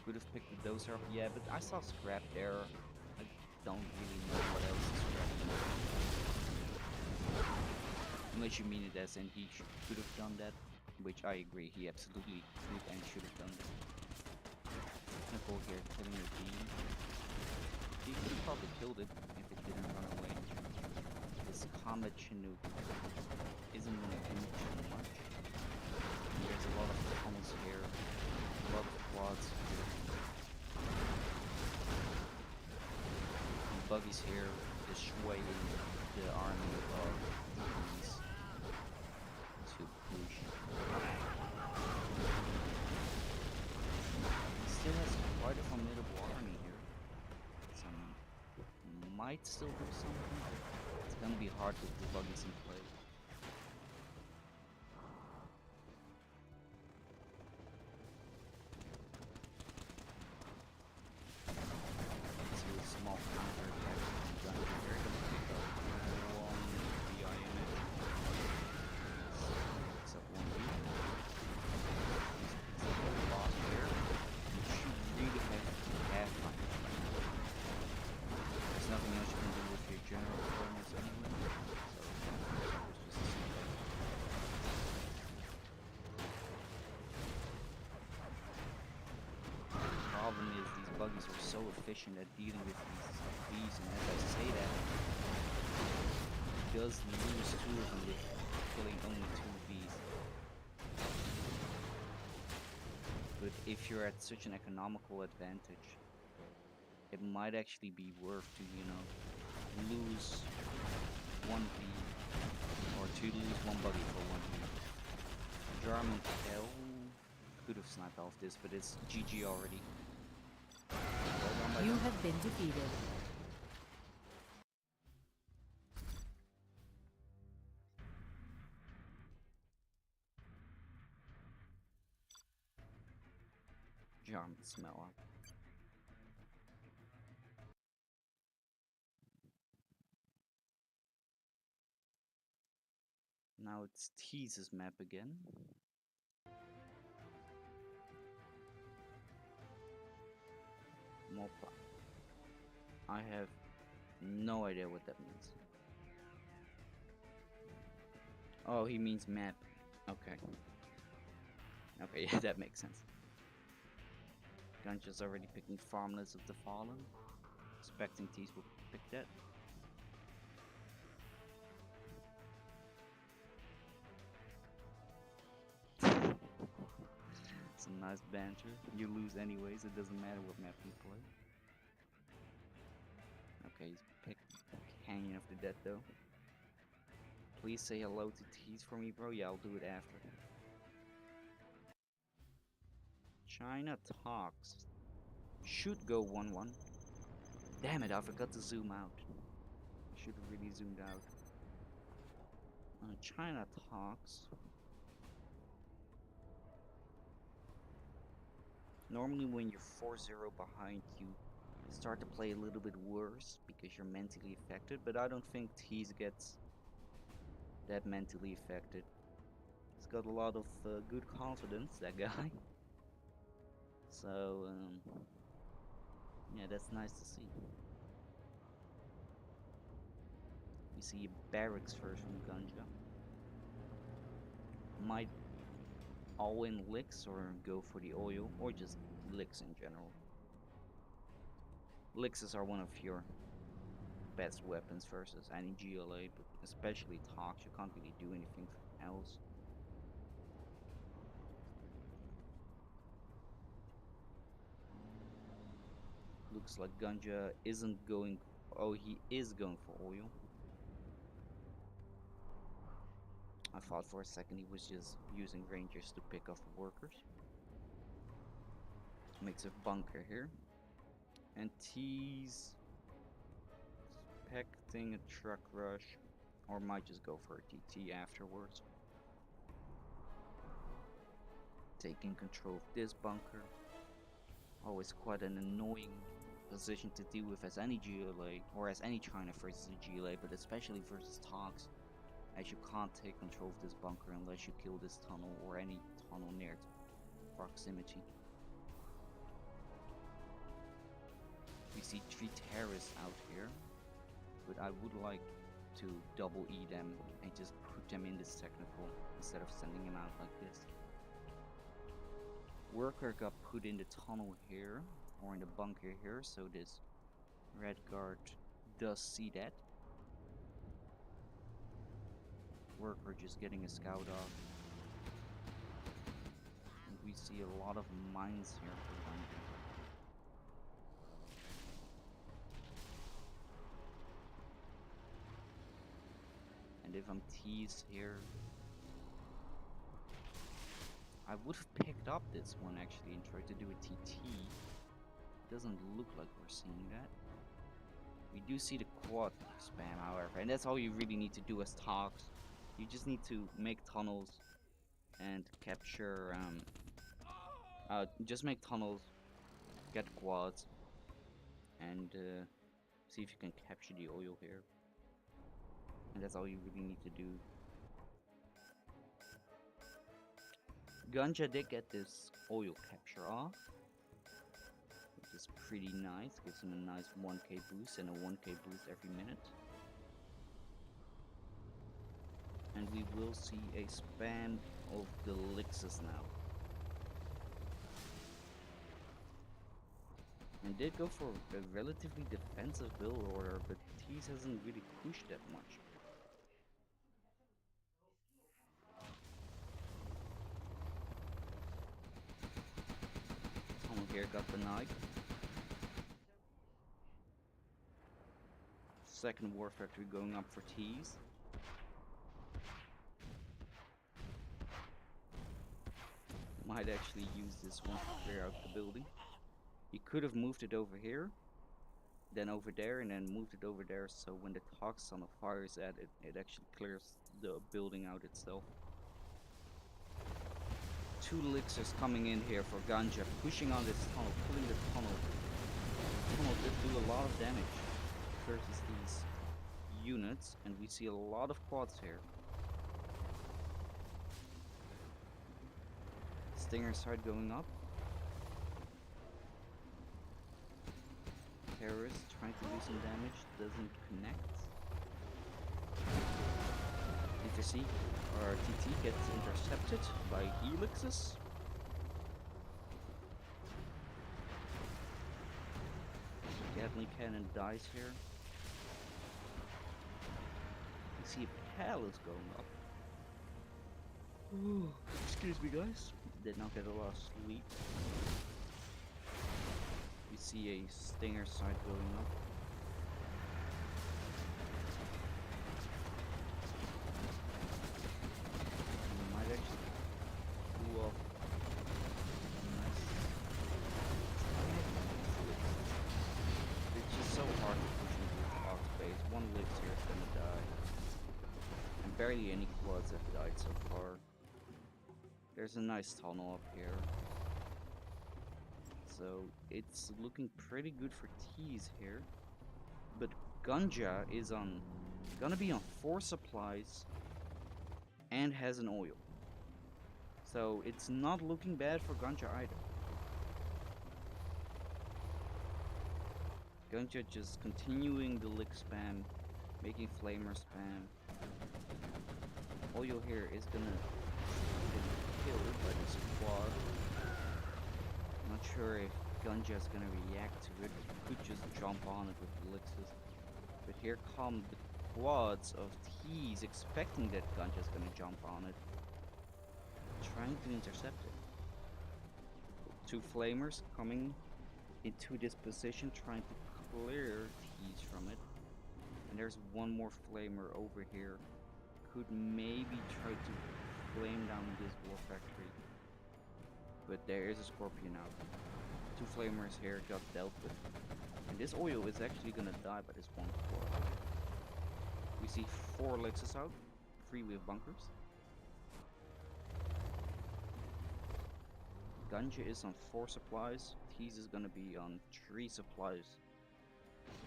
Could have picked the dozer up, yeah, but I saw scrap there. I don't really know what else is scrap. Unless you mean it as in he could have done that, which I agree, he absolutely could and should have done that. Technical here, killing the beam. He could have probably killed it if it didn't run away. This combat Chinook isn't gonna do too much. There's a lot of tunnels here, a lot of quads here. And buggies here, dissuading the army of these to push. He still has quite a formidable army. might still do something, but it's gonna be hard with the buggies in play. See a small counter attack from Gunja here, gonna pick up one DI in it. Picks up one lead. Picks up a lot here. You should really have fun. There's nothing else you can do with your general performance anyway. The problem is these buggies are so efficient at dealing with these bees, and as I say that, he does lose 2 of them with killing only 2 bees. But if you're at such an economical advantage, it might actually be worth to, you know, lose 1 bee, or to lose 1 buggy for 1 bee. German hell could have sniped off this, but it's GG already. You have been defeated. German smell up. Now it's TeeeZ's map again. Mopa. I have no idea what that means. Oh, he means map. Okay. Okay, yeah, that makes sense. Ganja's already picking Farmlands of the Fallen. Expecting TeeeZ will pick that. Some nice banter. You lose anyways, it doesn't matter what map you play. Okay, he's picked Canyon of the Dead though. Please say hello to TeeeZ for me, bro. Yeah, I'll do it after. China talks. Should go 1-1. Damn it, I forgot to zoom out. I should have really zoomed out. China talks. Normally when you're 4-0 behind, you start to play a little bit worse because you're mentally affected, but I don't think TeeeZ gets that mentally affected. He's got a lot of good confidence, that guy. So, yeah, that's nice to see. We see a barracks first from Ganja. Might all in licks or go for the oil, or just licks in general. Licks are one of your best weapons versus any GLA, but especially Tox, you can't really do anything else. Looks like Ganja isn't going. Oh, he is going for oil. I thought for a second he was just using rangers to pick off workers. Makes a bunker here. And TeeeZ expecting a truck rush, or might just go for a TT afterwards. Taking control of this bunker. Always quite an annoying position to deal with as any GLA, or as any China versus a GLA, but especially versus Tox, as you can't take control of this bunker unless you kill this tunnel or any tunnel near its proximity. We see 3 terrorists out here, but I would like to double E them and just put them in this technical instead of sending them out like this. Worker got put in the tunnel here, or in the bunker here, so this red guard does see that. Worker just getting a scout off. And we see a lot of mines here for Ganja. And if I'm TeeeZ here, I would have picked up this one actually and tried to do a TT. Doesn't look like we're seeing that. We do see the quad spam, however, and that's all you really need to do as talks. You just need to make tunnels and capture, just make tunnels, get quads, and see if you can capture the oil here. And that's all you really need to do. Ganja did get this oil capture off, which is pretty nice. Gives him a nice 1k boost and a 1k boost every minute. And we will see a spam of the elixirs now. And did go for a relatively defensive build order, but TeeeZ hasn't really pushed that much. Tunnel here got denied. Second war factory going up for TeeeZ. Might actually use this one to clear out the building. He could have moved it over here, then over there, and then moved it over there, so when the toxin of fire is at it, it actually clears the building out itself. Two elixirs coming in here for Ganja, pushing on this tunnel, pulling the tunnel. The tunnel did do a lot of damage versus these units, and we see a lot of quads here. Stinger side going up. Terrorist trying to do some damage, doesn't connect. TeeeZ or TT gets intercepted by Helixes. Gatling cannon dies here. You see a palace going up. Ooh, excuse me, guys. Did not get a lot of sleep. We see a Stinger side going up. And we might actually pull off a nice. It's just so hard to push into the box base. One elixir is gonna die. And barely any quads have died so far. There's a nice tunnel up here. So it's looking pretty good for TeeeZ here. But Ganja is gonna be on 4 supplies and has an oil. So it's not looking bad for Ganja either. Ganja just continuing the lick spam, making flamer spam. Oil here is gonna killed by this quad. Not sure if Ganja is gonna react to it. Could just jump on it with elixirs. But here come the quads of TeeeZ, expecting that Ganja is gonna jump on it, trying to intercept it. 2 flamers coming into this position, trying to clear TeeeZ from it. And there's one more flamer over here. Could maybe try to flame down this war factory, but there is a scorpion out. 2 flamers here got dealt with, and this oil is actually gonna die by this one quad. We see 4 elixirs out, 3 with bunkers. Ganja is on 4 supplies. TeeeZ is gonna be on 3 supplies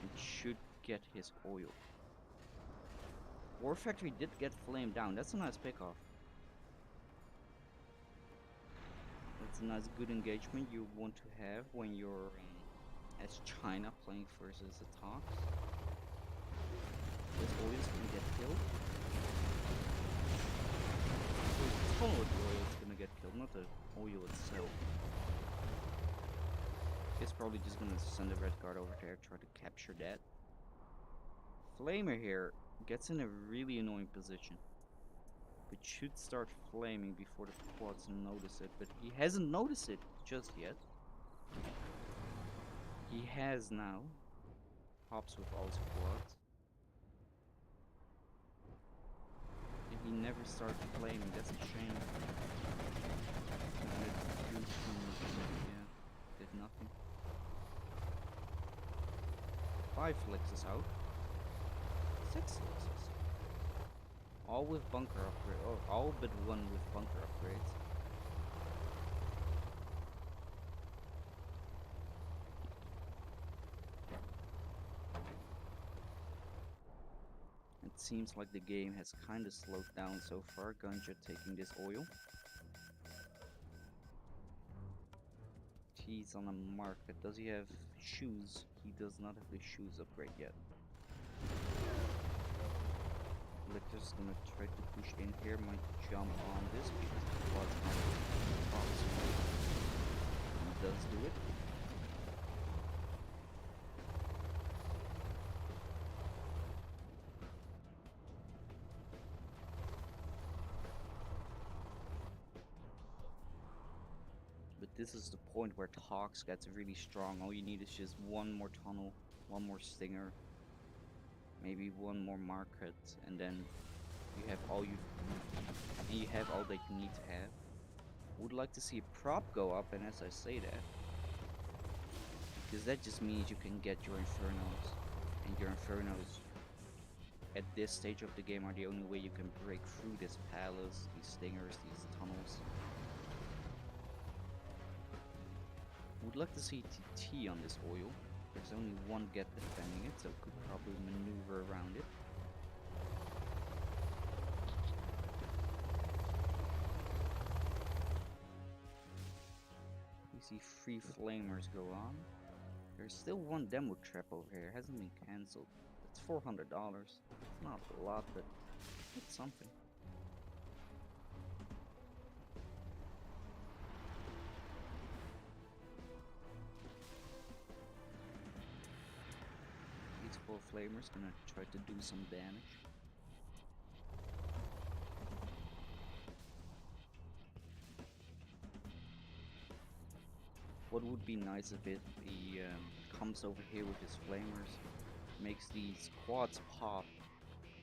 and should get his oil. War factory did get flamed down. That's a nice pick off. That's a nice good engagement you want to have when you're as China playing versus the Tox. This oil is gonna get killed. The tunnel of the oil is gonna get killed, not the oil itself. It's probably just gonna send a red guard over there, try to capture that. Flamer here gets in a really annoying position, but should start flaming before the quads notice it, but he hasn't noticed it just yet. He has now. Hops with all his quads. And he never started flaming, that's a shame. Yeah, did nothing. 5 Lexus out. 6 Lexus. All with bunker upgrade, or all but one with bunker upgrades. It seems like the game has kinda slowed down so far. Ganja taking this oil. TeeeZ on a market. Does he have shoes? He does not have the shoes upgrade yet. Lictor's gonna try to push in here, might jump on this because the quad's not possible. He does do it. But this is the point where Talks gets really strong. All you need is just one more tunnel, one more stinger, maybe one more market, and then you have all that you need to have. Would like to see a prop go up, and as I say that, because that just means you can get your Infernos, and your Infernos at this stage of the game are the only way you can break through this palace, these stingers, these tunnels. Would like to see TT on this oil. There's only one get defending it, so could probably maneuver around it. We see 3 flamers go on. There's still one demo trap over here, it hasn't been cancelled. It's $400. It's not a lot, but it's something. These 4 flamers gonna try to do some damage. What would be nice if he comes over here with his flamers, makes these quads pop,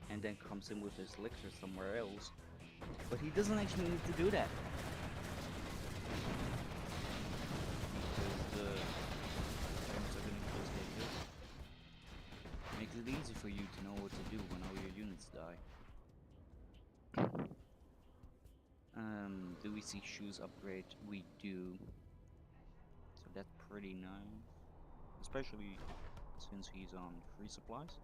and then comes in with his elixir somewhere else. But he doesn't actually need to do that. Because the flamers are gonna close like this. Makes it easy for you to know what to do when all your units die. Do we see shoes upgrade? We do. So that's pretty nice. Especially since he's on free supplies.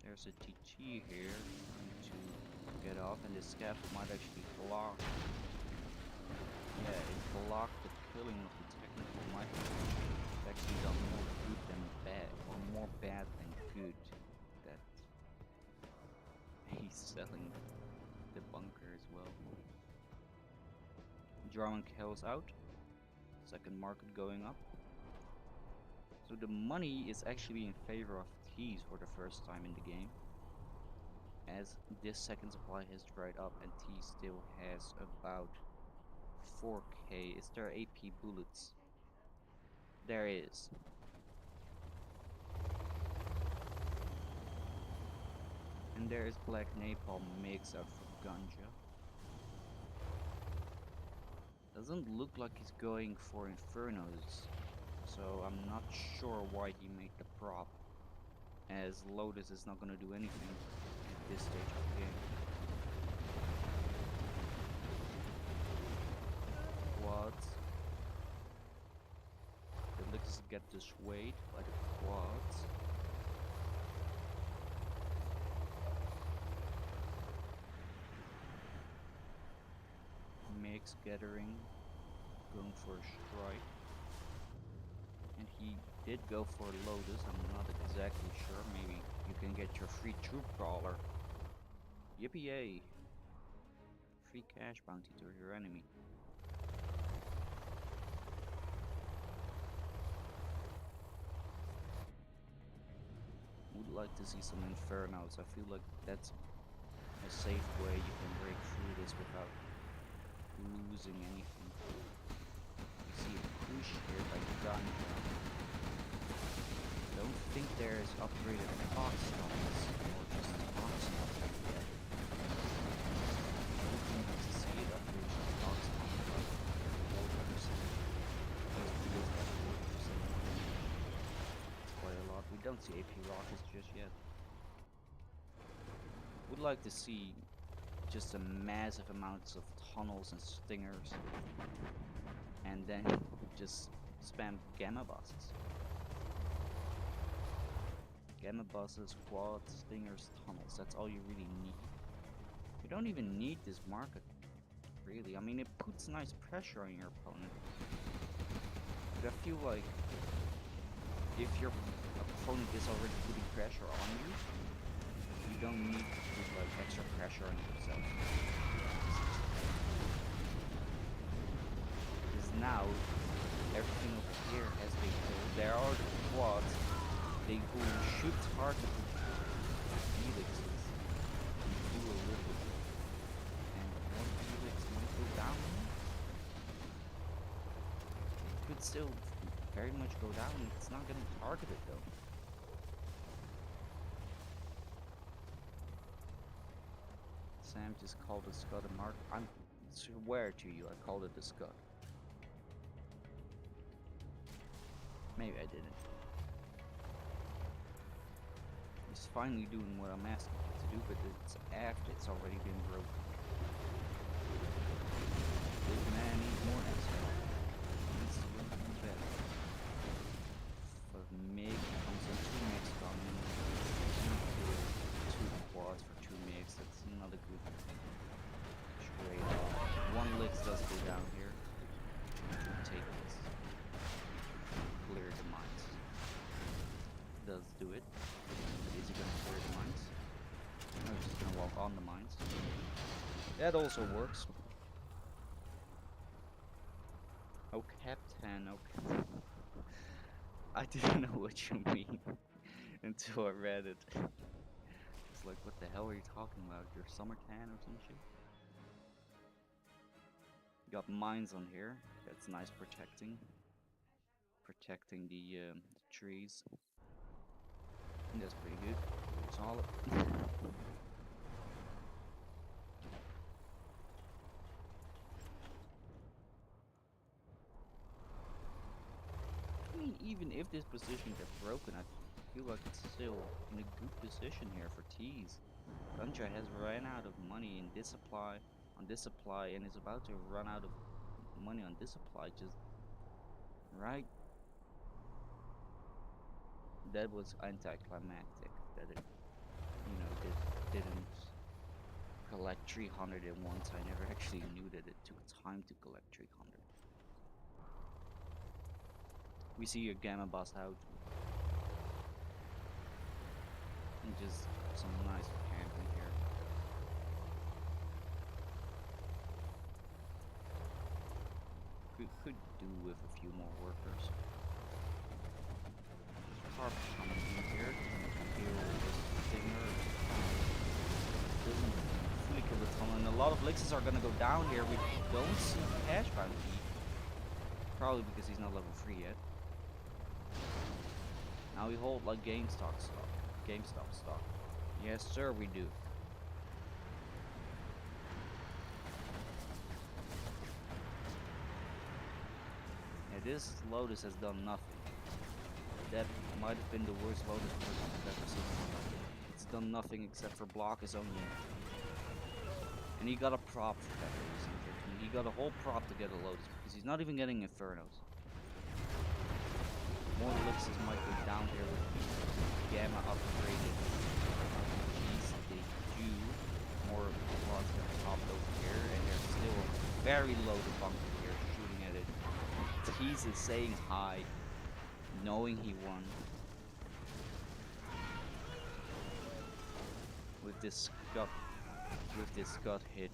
There's a TT here trying to get off, and this scaffold might actually block. Yeah, it blocked the killing of the technical. Might have actually done more good than bad, or more bad than good. That he's selling the bunker as well. Drawing kills out. Second market going up. So the money is actually in favor of TeeeZ for the first time in the game, as this second supply has dried up and TeeeZ still has about 4k. Is there AP bullets? There is. And there is black napalm mix up for Ganja. Doesn't look like he's going for Infernos, so I'm not sure why he made the prop, as Lotus is not gonna do anything at this stage of the game. Quads. The Elixir get dissuaded by the quads. Mix gathering, going for a strike. And he did go for Lotus, I'm not exactly sure. Maybe you can get your free troop crawler. Yippee-yay! Free cash bounty to your enemy. Would like to see some Infernos. I feel like that's a safe way you can break through this without losing anything. You see a push here by Ganja. Don't think there is upgraded box stones or just box stones yet. I don't think to see it upgraded box stones, but 4%. Those builds are don't see AP rockets just yet. Would like to see just a massive amounts of tunnels and stingers, and then just spam gamma bosses. Gamma bosses, quads, stingers, tunnels. That's all you really need. You don't even need this market, really. I mean, it puts nice pressure on your opponent. But I feel like if your opponent is already putting pressure on you, you don't need to put like extra pressure on yourself. Because now everything over here has been killed. There are the quads. They who should target helixes and do a little bit. And one helix might go down. It could still very much go down. It's not getting targeted though. Sam just called a Scud a mark. I swear to you, I called it a Scud. Maybe I didn't. He's finally doing what I'm asking him to do, but it's after it's already been broken. This man needs more extra. Needs to work on better. For Mig comes in 2 mix coming. 2 quads for 2 mix. That's not a good trade off. 1 licks does go down here. Take this. Clear the mines. Does do it. Is he gonna clear the mines? No, he's just gonna walk on the mines. That also works. Oh, Captain, okay. I didn't know what you mean until I read it. It's like, what the hell are you talking about? Your summer tan or some shit? Got mines on here. That's nice protecting. Protecting the trees. That's pretty good. Solid. I mean, even if this position gets broken, I feel like it's still in a good position here for TeeeZ. WILDGANJA has ran out of money in this supply, on this supply, and is about to run out of money on this supply. Just right. That was anticlimactic. That it, didn't collect 300 at once. I never actually knew that it took time to collect 300. We see a gamma boss out. And just some nice camping here. Could do with a few more workers. Carp coming in here to kill this stinger. Doesn't fully kill the tunnel, and a lot of Lixes are gonna go down here. We don't see Cash Bounty. Probably because he's not level 3 yet. Now we hold like GameStop stock. Yes sir, we do. Yeah, this Lotus has done nothing. That might have been the worst Lotus person I've ever seen. It's done nothing except for block his own unit. And he got a prop for that reason. He got a whole prop to get a Lotus because he's not even getting Infernos. More Elixers might go down here with Gamma upgraded. Jeez, they do. More quads gonna pop over here, and there's still a very loaded bunker here shooting at it. TeeeZ is saying hi, knowing he won. With this Scud hit.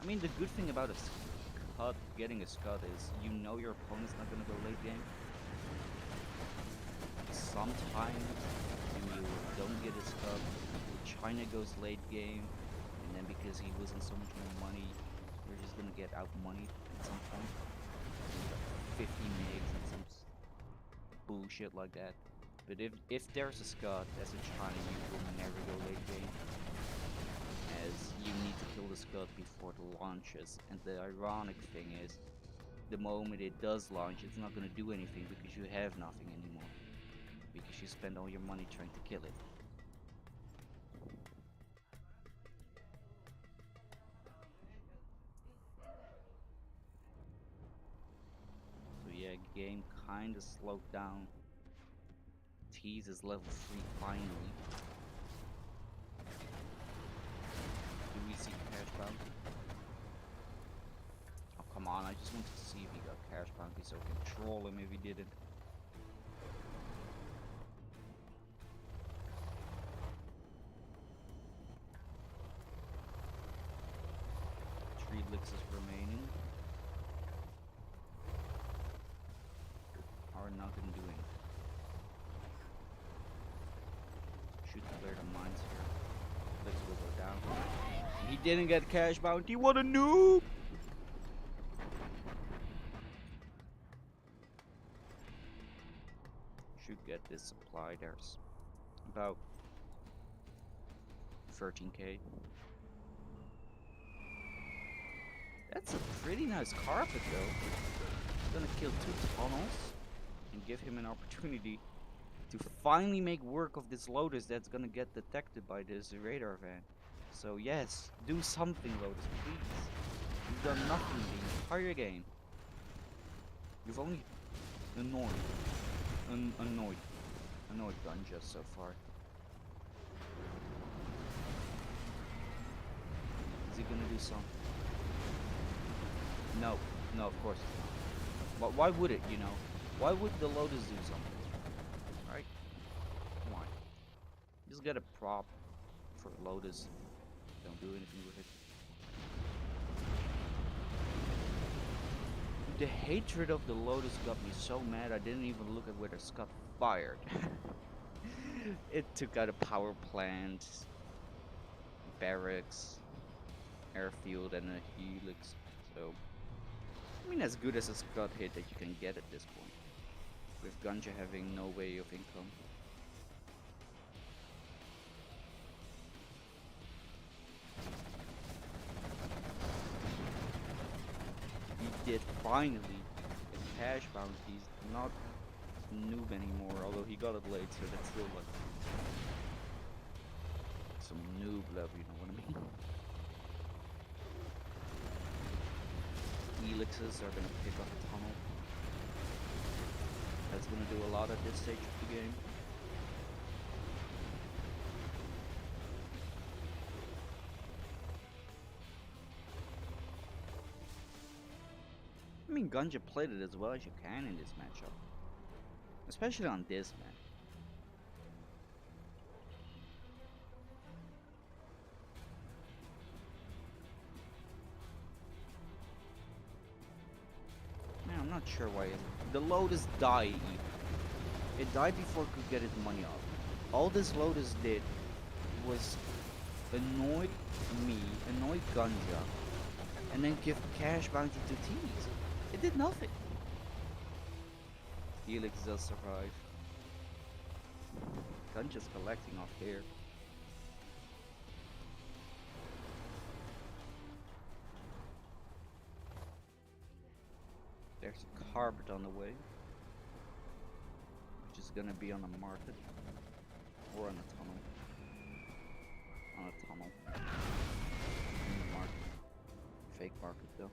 I mean, the good thing about a Scud, getting a Scud is you know your opponent's not gonna go late game. Sometimes you don't get a Scud, China goes late game, and then because he loses so much more money, you're just gonna get out money at some point. 50 megs and some bullshit like that. But if there's a Scud as a China, you will never go late game, as you need to kill the Scud before it launches. And the ironic thing is, the moment it does launch, it's not gonna do anything because you have nothing anymore. Because because you spend all your money trying to kill it. So yeah, game kinda slowed down. TeeeZ is level 3 finally. Do we see cash bounty? Oh come on, I just want to see if he got cash bounty so I can troll him if he didn't. 3 elixirs remaining. Are not gonna do anything. Should clear the mines here. Elixir will go down. And he didn't get cash bounty. What a noob! Should get this supply. There's about 13k. That's a pretty nice carpet though. Gonna kill 2 tunnels and give him an opportunity to finally make work of this Lotus that's gonna get detected by this radar van. So yes, do something, Lotus, please. You've done nothing the entire game. You've only annoyed Ganja so far. Is he gonna do something? No, no, of course it's not. But why would it, you know? Why would the Lotus do something? Right? Come on. Just get a prop for Lotus. Don't do anything with it. The hatred of the Lotus got me so mad I didn't even look at where the Scud fired. It took out a power plant, barracks, airfield, and a helix. So, I mean, as good as a Scud hit that you can get at this point, with Ganja having no way of income. He did finally get cash bounties, not noob anymore, although he got it late, so that's still like some noob love, you know what I mean? Helixes are gonna pick up a tunnel. That's gonna do a lot at this stage of the game. I mean, Ganja played it as well as you can in this matchup. Especially on this map. Man, I'm not sure why the Lotus died even. It died before it could get its money off. All this Lotus did was annoy me, annoy Ganja, and then give cash bounty to TeeeZ. It did nothing. Helix does survive. Ganja's collecting off here. There's a carpet on the way, which is gonna be on a market or on a tunnel. On a tunnel. In the market. Fake market though.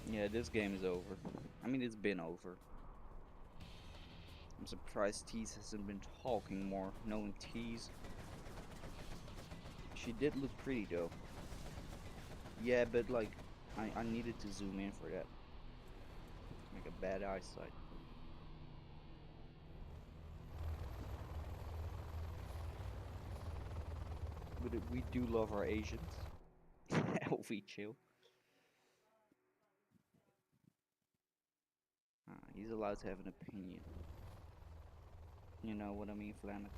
Yeah, this game is over. I mean, it's been over. I'm surprised TeeeZ hasn't been talking more, knowing TeeeZ. She did look pretty though. Yeah, but like, I needed to zoom in for that. Like a bad eyesight. But we do love our Asians. LV chill. He's allowed to have an opinion. You know what I mean, Flamek?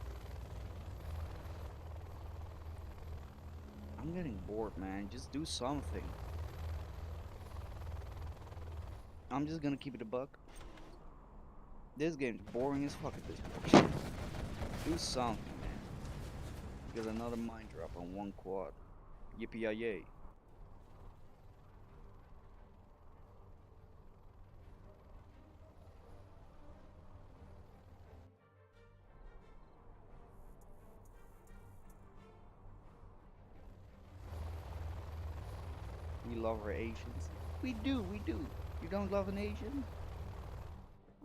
I'm getting bored, man. Just do something. I'm just gonna keep it a buck. This game's boring as fuck at this point. Do something, man. Get another mine drop on one quad. Yippee-yay. We love our Asians. We do, we do. You don't love an Asian?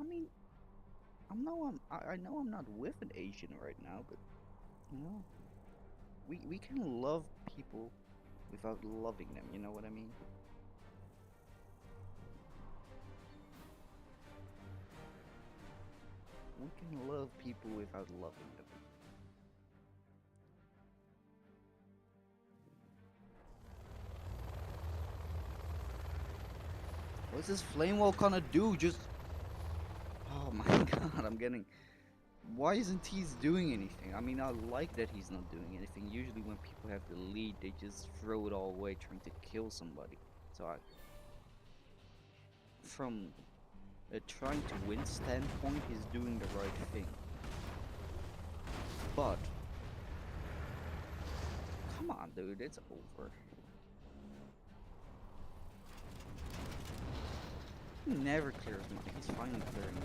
I mean, I know I'm not with an Asian right now, but you know, we can love people without loving them. You know what I mean? We can love people without loving them. What's this flame wall gonna do? Just oh my god, I'm getting. Why isn't TeeeZ doing anything? I mean, I like that he's not doing anything. Usually when people have the lead, they just throw it all away trying to kill somebody. So from a trying to win standpoint, he's doing the right thing. But, come on dude, it's over. He never clears mine. He's finally clearing mine.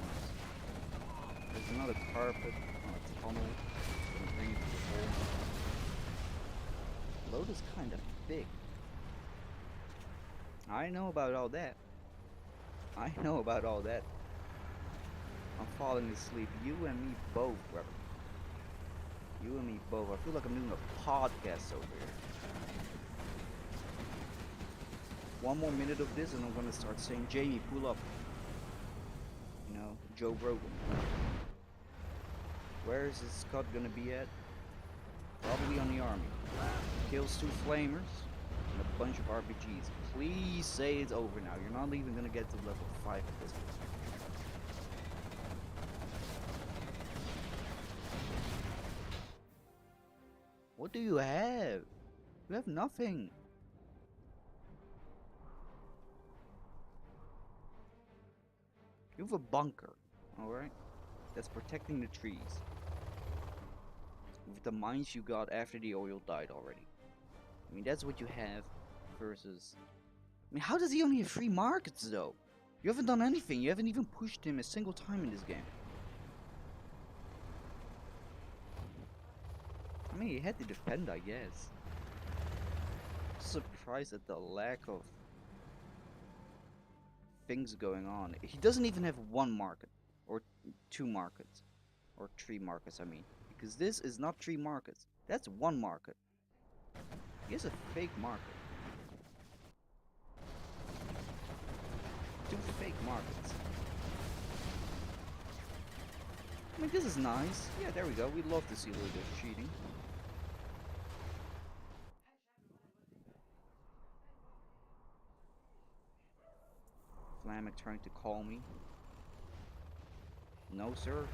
There's another carpet on a tunnel. Gonna bring it to the hole. Load is kinda big. I know about all that. I know about all that. I'm falling asleep. You and me both, brother. You and me both. I feel like I'm doing a podcast over here. One more minute of this and I'm gonna start saying, Jamie, pull up. You know, Joe Rogan. Where is this Scott gonna be at? Probably on the army. Kills 2 flamers and a bunch of RPGs. Please say it's over now. You're not even gonna get to level 5 at this point. What do you have? You have nothing. You have a bunker, alright? That's protecting the trees. With the mines you got after the oil died already. I mean, that's what you have versus... I mean, how does he only have 3 markets, though? You haven't done anything. You haven't even pushed him a single time in this game. I mean, he had to defend, I guess. Surprised at the lack of things going on. He doesn't even have 1 market. Or 2 markets. Or 3 markets, I mean. Because this is not 3 markets. That's 1 market. He has a fake market. 2 fake markets. I mean, this is nice. Yeah, there we go. We love to see a little bit of cheating. Flamek trying to call me. No, sir.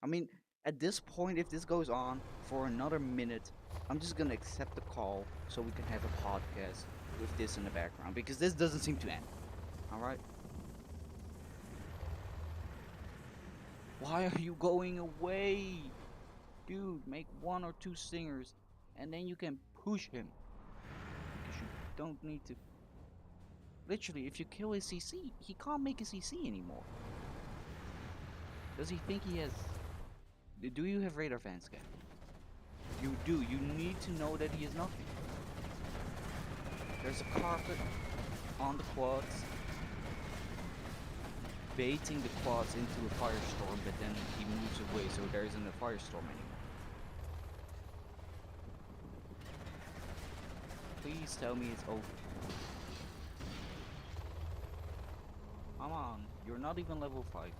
I mean, at this point, if this goes on for another minute, I'm just gonna accept the call so we can have a podcast with this in the background. Because this doesn't seem to end. Alright? Why are you going away? Dude, make 1 or 2 singers and then you can push him. Because you don't need to... Literally, if you kill his CC, he can't make a CC anymore. Does he think he has... Do you have radar fan scan? You do. You need to know that he is nothing. There's a carpet on the quads. Baiting the quads into a firestorm, but then he moves away, so there isn't a firestorm anymore. Please tell me it's over. Come on, you're not even level 5.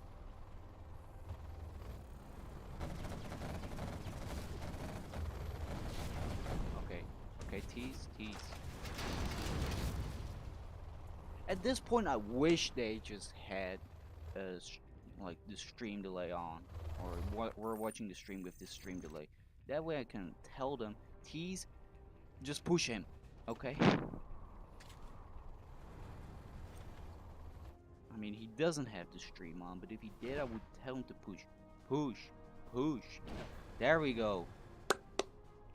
Okay, TeeeZ. At this point, I wish they just had like the stream delay on, or we're watching the stream with this stream delay. That way I can tell them, TeeeZ, just push him, okay? I mean, he doesn't have the stream on, but if he did, I would tell him to push. Push. There we go.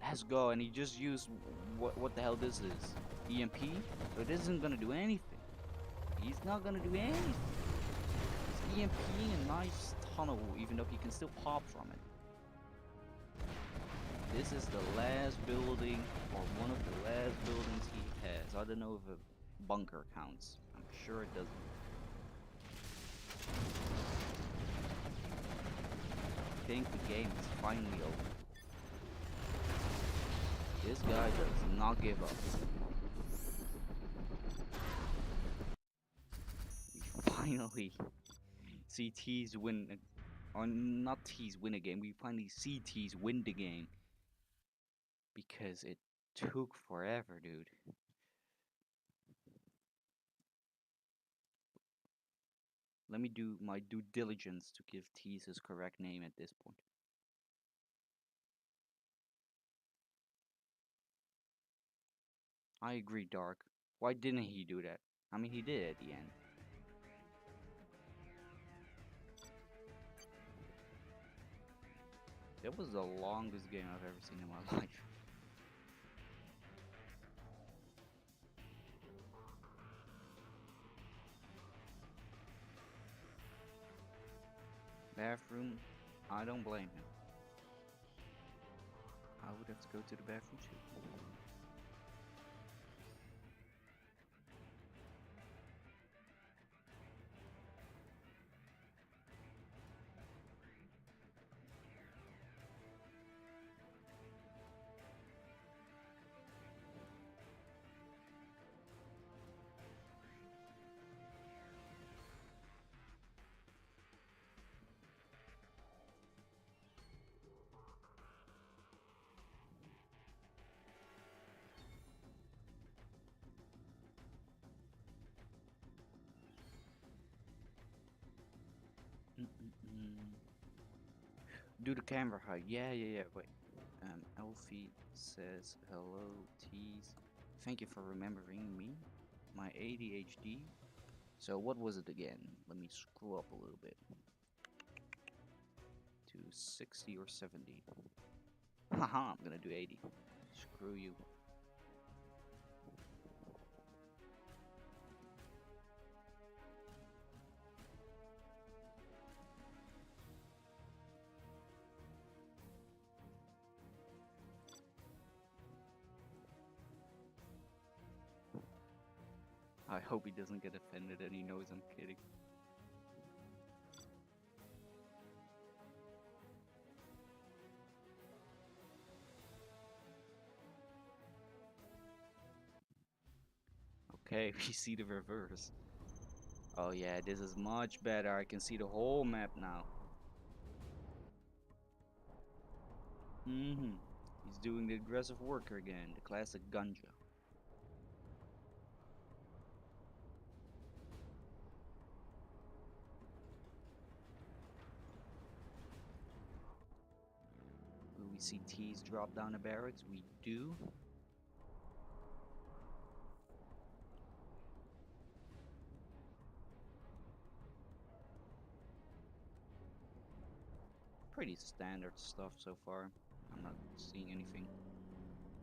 Let's go. And he just used what the hell this is? EMP? So it isn't gonna do anything. He's not gonna do anything. He's EMPing a nice tunnel, even though he can still pop from it. This is the last building, or one of the last buildings he has. I don't know if a bunker counts. I'm sure it doesn't. I think the game is finally over. This guy does not give up. We finally see TeeeZ win, or not TeeeZ win a game. We finally see TeeeZ win the game because it took forever, dude. Let me do my due diligence to give TeeeZ his correct name at this point. I agree, Dark. Why didn't he do that? I mean, he did at the end. That was the longest game I've ever seen in my life. Bathroom, I don't blame him. I would have to go to the bathroom too. Do the camera height. Yeah. Wait. Elfie says hello, TeeeZ. Thank you for remembering me. My ADHD. So what was it again? Let me screw up a little bit. To 60 or 70. Haha, I'm gonna do 80. Screw you. I hope he doesn't get offended and he knows I'm kidding. Okay, we see the reverse. Oh yeah, this is much better. I can see the whole map now. He's doing the aggressive worker again, the classic ganja. Will we see TeeeZ drop down the barracks? We do. Pretty standard stuff so far. I'm not seeing anything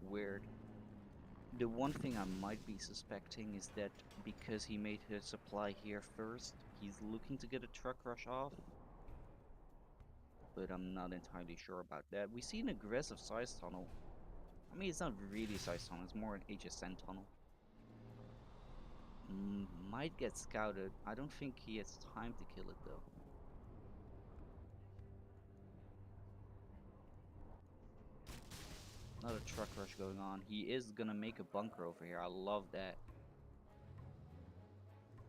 weird. The one thing I might be suspecting is that because he made his supply here first, he's looking to get a truck rush off. But I'm not entirely sure about that. We see an aggressive size tunnel. I mean, it's not really a size tunnel, it's more an HSN tunnel. Might get scouted. I don't think he has time to kill it though. Another truck rush going on. He is gonna make a bunker over here. I love that.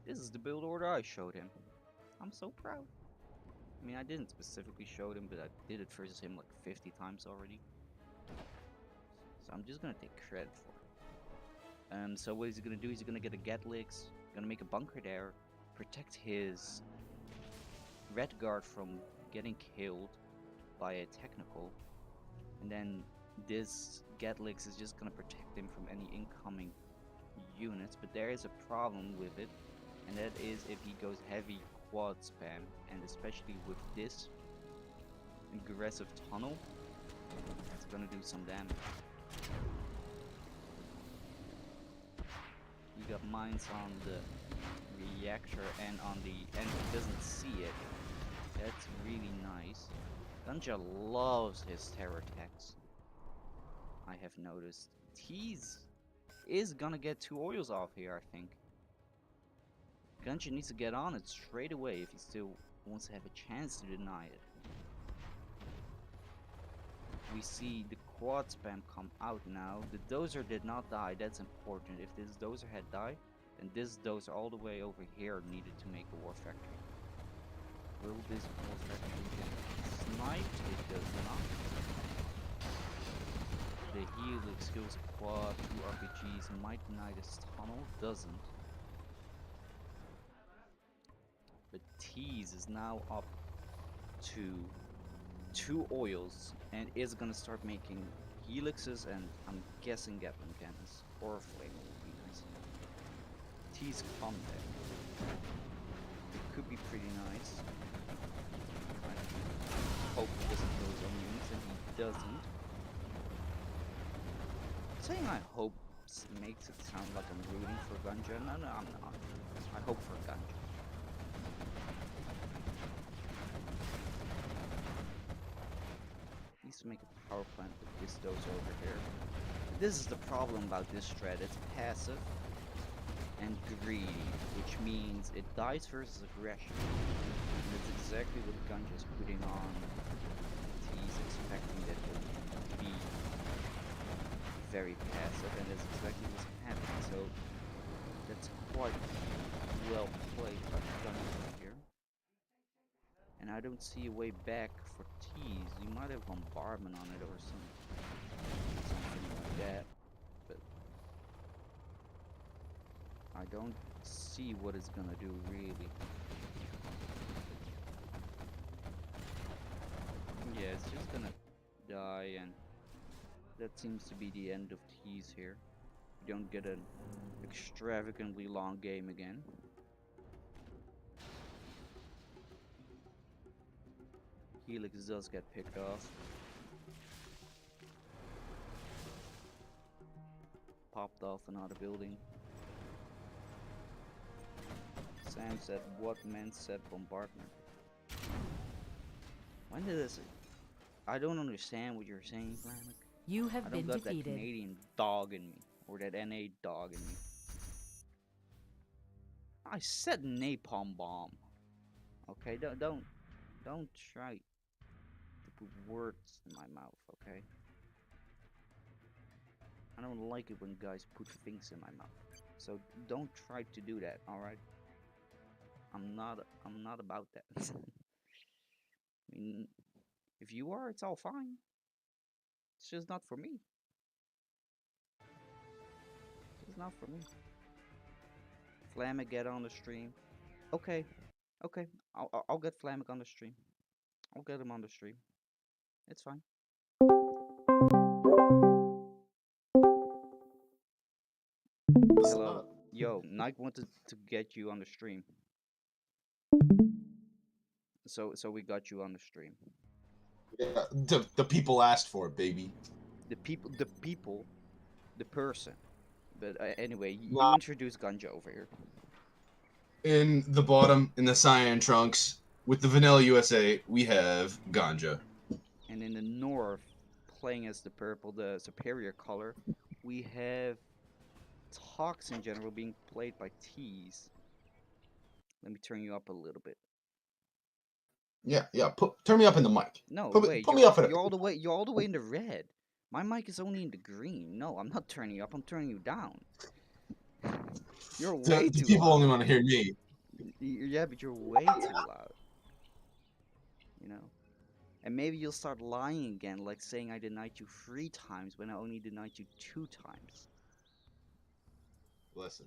This is the build order I showed him. I'm so proud. I mean, I didn't specifically show him, but I did it versus him like 50 times already. So I'm just gonna take credit for it. So what is he gonna do? He's gonna get a Gatlix, gonna make a bunker there, protect his red guard from getting killed by a technical, and then this Gatlix is just gonna protect him from any incoming units. But there is a problem with it, and that is if he goes heavy quad spam, and especially with this aggressive tunnel, It's gonna do some damage. You got mines on the reactor and on the enemy doesn't see it. That's really nice. Ganja loves his terror attacks. I have noticed. TeeeZ is gonna get 2 oils off here, I think. Ganja needs to get on it straight away if he still wants to have a chance to deny it. We see the quad spam come out now. The dozer did not die, that's important. If this dozer had died, then this dozer all the way over here needed to make a war factory. Will this war factory get sniped? It does not. The helix kills quad, 2 RPGs, might deny this tunnel, doesn't. But TeeeZ is now up to 2 oils and is gonna start making helixes and I'm guessing Gatling cannons or flame would be nice. TeeeZ combat. It could be pretty nice. I hope he doesn't kill his own units and he doesn't. Saying I hope makes it sound like I'm rooting for Ganja. No, I'm not. I hope for Ganja. Needs to make a power plant with this dozer over here. This is the problem about this strat. It's passive and greedy, which means it dies versus aggression. And that's exactly what Ganja is putting on. He's expecting that it will be very passive, and that's exactly what's happening. So that's quite well played by Ganja here. And I don't see a way back for TeeeZ. You might have bombardment on it or something like that, but I don't see what it's gonna do really. Yeah, it's just gonna die, and that seems to be the end of TeeeZ here. You don't get an extravagantly long game again. Helix does get picked off. Popped off another building. Sam said, what man said bombardment? When did this... I don't understand what you're saying, Flamek. You have been I don't got that defeated. Canadian dog in me. Or that NA dog in me. I said napalm bomb. Okay, don't try to put words in my mouth, okay? I don't like it when guys put things in my mouth. So don't try to do that, alright? I'm not about that. I mean, if you are, it's all fine. It's just not for me. It's not for me. Flamek get on the stream. Okay, I'll get Flamek on the stream. I'll get him on the stream. It's fine. Hello. Yo, Nike wanted to get you on the stream. So we got you on the stream. Yeah, the people asked for it, baby. The person. But anyway, you Nah. introduce Ganja over here. In the bottom, in the cyan trunks, with the vanilla USA, we have Ganja. And in the north, playing as the purple, the superior color, we have Tox in general being played by TeeeZ. Let me turn you up a little bit. Yeah. Turn me up in the mic. No, put me up in it. You're all the way in the red. My mic is only in the green. No, I'm not turning you up. I'm turning you down. You're way too people loud. only want to hear me. Yeah, but you're way too loud. You know? And maybe you'll start lying again, like saying I denied you 3 times when I only denied you 2 times. Listen,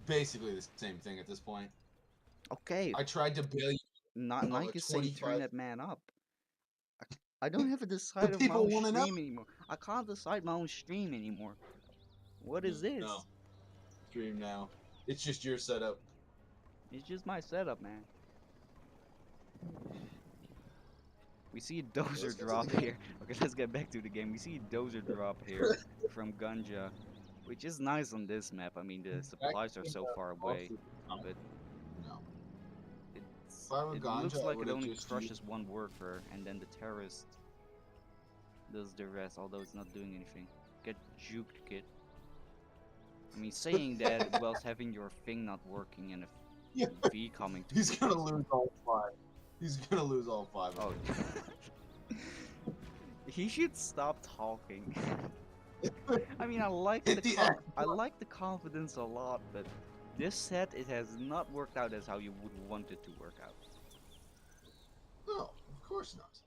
basically the same thing at this point. Okay. I tried to bail you. Nike is saying turn that man up. I don't have to decide The of my people own wanna know. stream anymore. I can't decide my own stream anymore. What is this? No. Stream now. It's just your setup. It's just my setup, man. We see a dozer let's get to drop the game. here. Okay, let's get back to the game. We see a dozer drop here from Ganja, which is nice on this map. I mean, the supplies are Actually, so far off away, the top, but no. it's If I were it Ganja, looks I like would it have only just crushes one worker, and then the terrorist does the rest. Although it's not doing anything. Get juked, kid. I mean, saying that whilst having your thing not working and a Yeah. V coming to He's you gonna is- lose all 5. He's gonna lose all 5 of Oh. them. He should stop talking. I mean, I like Hit the the X. I like the confidence a lot, but this set it has not worked out as how you would want it to work out. No, of course not.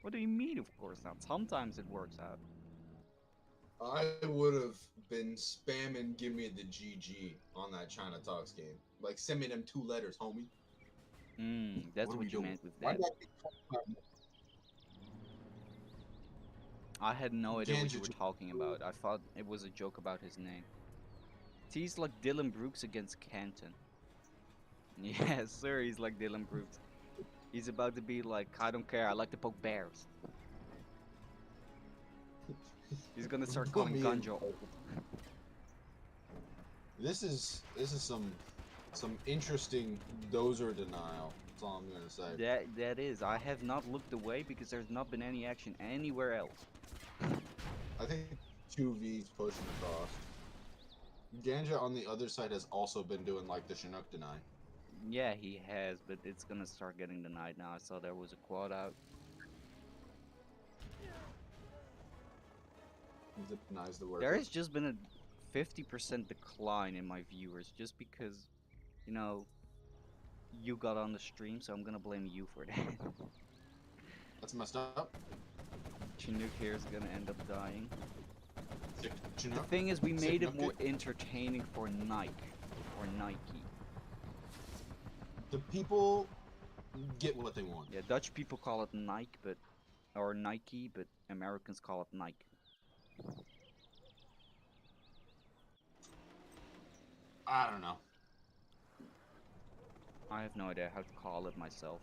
What do you mean? Of course not. Sometimes it works out. I would have been spamming "Give me the GG" on that China Talks game. Like, send me them 2 letters, homie. That's What are what we you doing? meant with Why that. did I get 25 minutes? I had no idea what you Ganja were just- talking about. I thought it was a joke about his name. He's like Dylan Brooks against Canton. Yes, sir. He's like Dylan Brooks. He's about to be like, I don't care. I like to poke bears. He's gonna start Put calling me in. Ganja old. This is some interesting dozer denial. That's all I'm gonna say. That is. I have not looked away because there's not been any action anywhere else. I think 2 V's pushing across. Ganja on the other side has also been doing like the Chinook deny. Yeah, he has, but it's gonna start getting denied now. I saw there was a quad out. He denies the work. There has just been a 50% decline in my viewers just because, you know, you got on the stream, so I'm gonna blame you for that. That's messed up. Chinook here is gonna end up dying. Sick The Chinook. thing is, we Sick made it Nookie. more entertaining for Nike or Nike. The people get what they want. Yeah, Dutch people call it Nike, or Nike, but Americans call it Nike. I don't know. I have no idea how to call it myself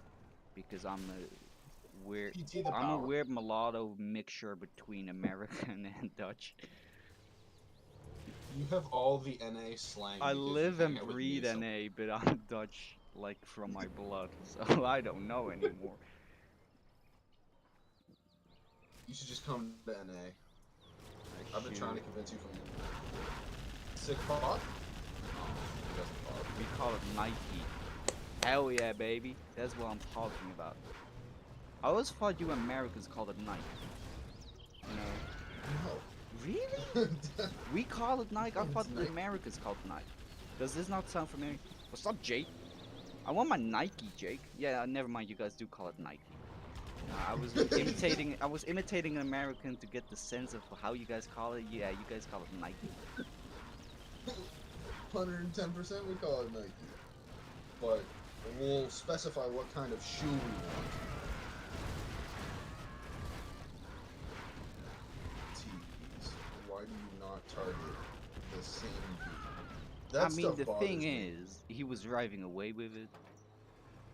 because I'm a weird. PT the I'm a power. weird mulatto mixture between American and Dutch. You have all the NA slang. I because you live hang and out with breathe me, so- NA, but I'm Dutch, like from my blood, so I don't know anymore. You should just come to NA. I've been trying to convince you from sick pot. Oh, he doesn't pot. We call it Nike. Hell yeah, baby. That's what I'm talking about. I always thought you Americans called it Nike. You know? Really? No. We call it Nike. I It's thought the Nike. Americans called it Nike. Does this not sound familiar? What's up, Jake? I want my Nike, Jake. Yeah, never mind. You guys do call it Nike. I was imitating. I was imitating an American to get the sense of how you guys call it. Yeah, you guys call it Nike. 110% we call it Nike. But we'll specify what kind of shoe we want. TeeeZ. Why do you not target the same beat? That I mean, stuff the bothers thing me. is, he was driving away with it.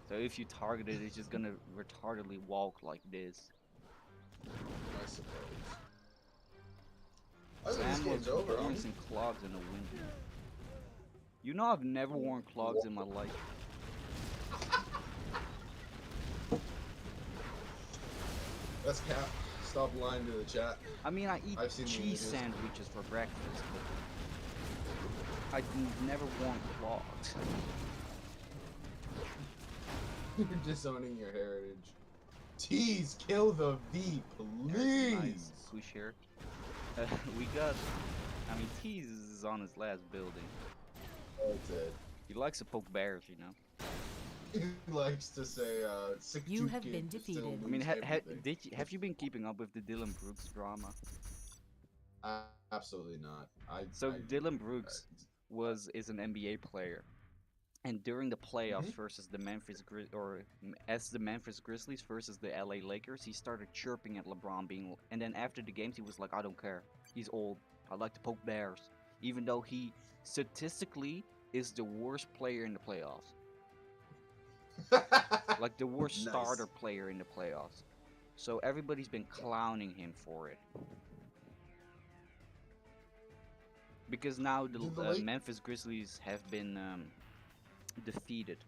So if you target it, it's just gonna retardedly walk like this. I suppose. I think this Sam game's was over, wearing homie. some clogs in the winter. You know I've never worn clogs in my life. That's cap. Stop lying to the chat. I mean, I eat I've seen the cheese images. sandwiches for breakfast, but I've never worn clogs. You're disowning your heritage. TeeeZ, kill the V, There's a nice please. push here. We got. I mean, TeeeZ is on his last building. That's it. He likes to poke bears, you know. He likes to say, sick You juke have kid been to still defeated. I mean, lose everything. have you been keeping up with the Dylan Brooks drama? Absolutely not. So Dylan Brooks is an NBA player, and during the playoffs versus the as the Memphis Grizzlies versus the LA Lakers, he started chirping at LeBron, and then after the games he was like, "I don't care. He's old. I like to poke bears," even though he statistically is the worst player in the playoffs, like the worst Nice. starter player in the playoffs. So everybody's been clowning him for it. Because now Did the the late- Memphis Grizzlies have been defeated.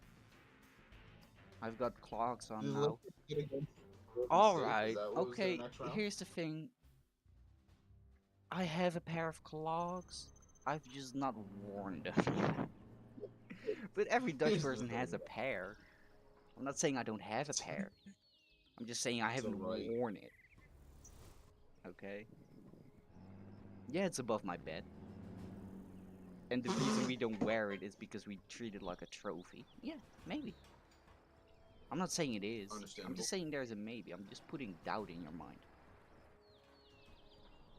I've got clocks on Did the now. Lakers get against Golden All State? Is right. that what was their Okay. next round? Here's the thing. I have a pair of clogs. I've just not worn them. But every Dutch Here's the person has a thing. pair. I'm not saying I don't have a pair. I'm just saying I haven't right. worn it. Okay? Yeah, it's above my bed. And the reason we don't wear it is because we treat it like a trophy. Yeah, maybe. I'm not saying it is. I'm Understandable. just saying there's a maybe. I'm just putting doubt in your mind.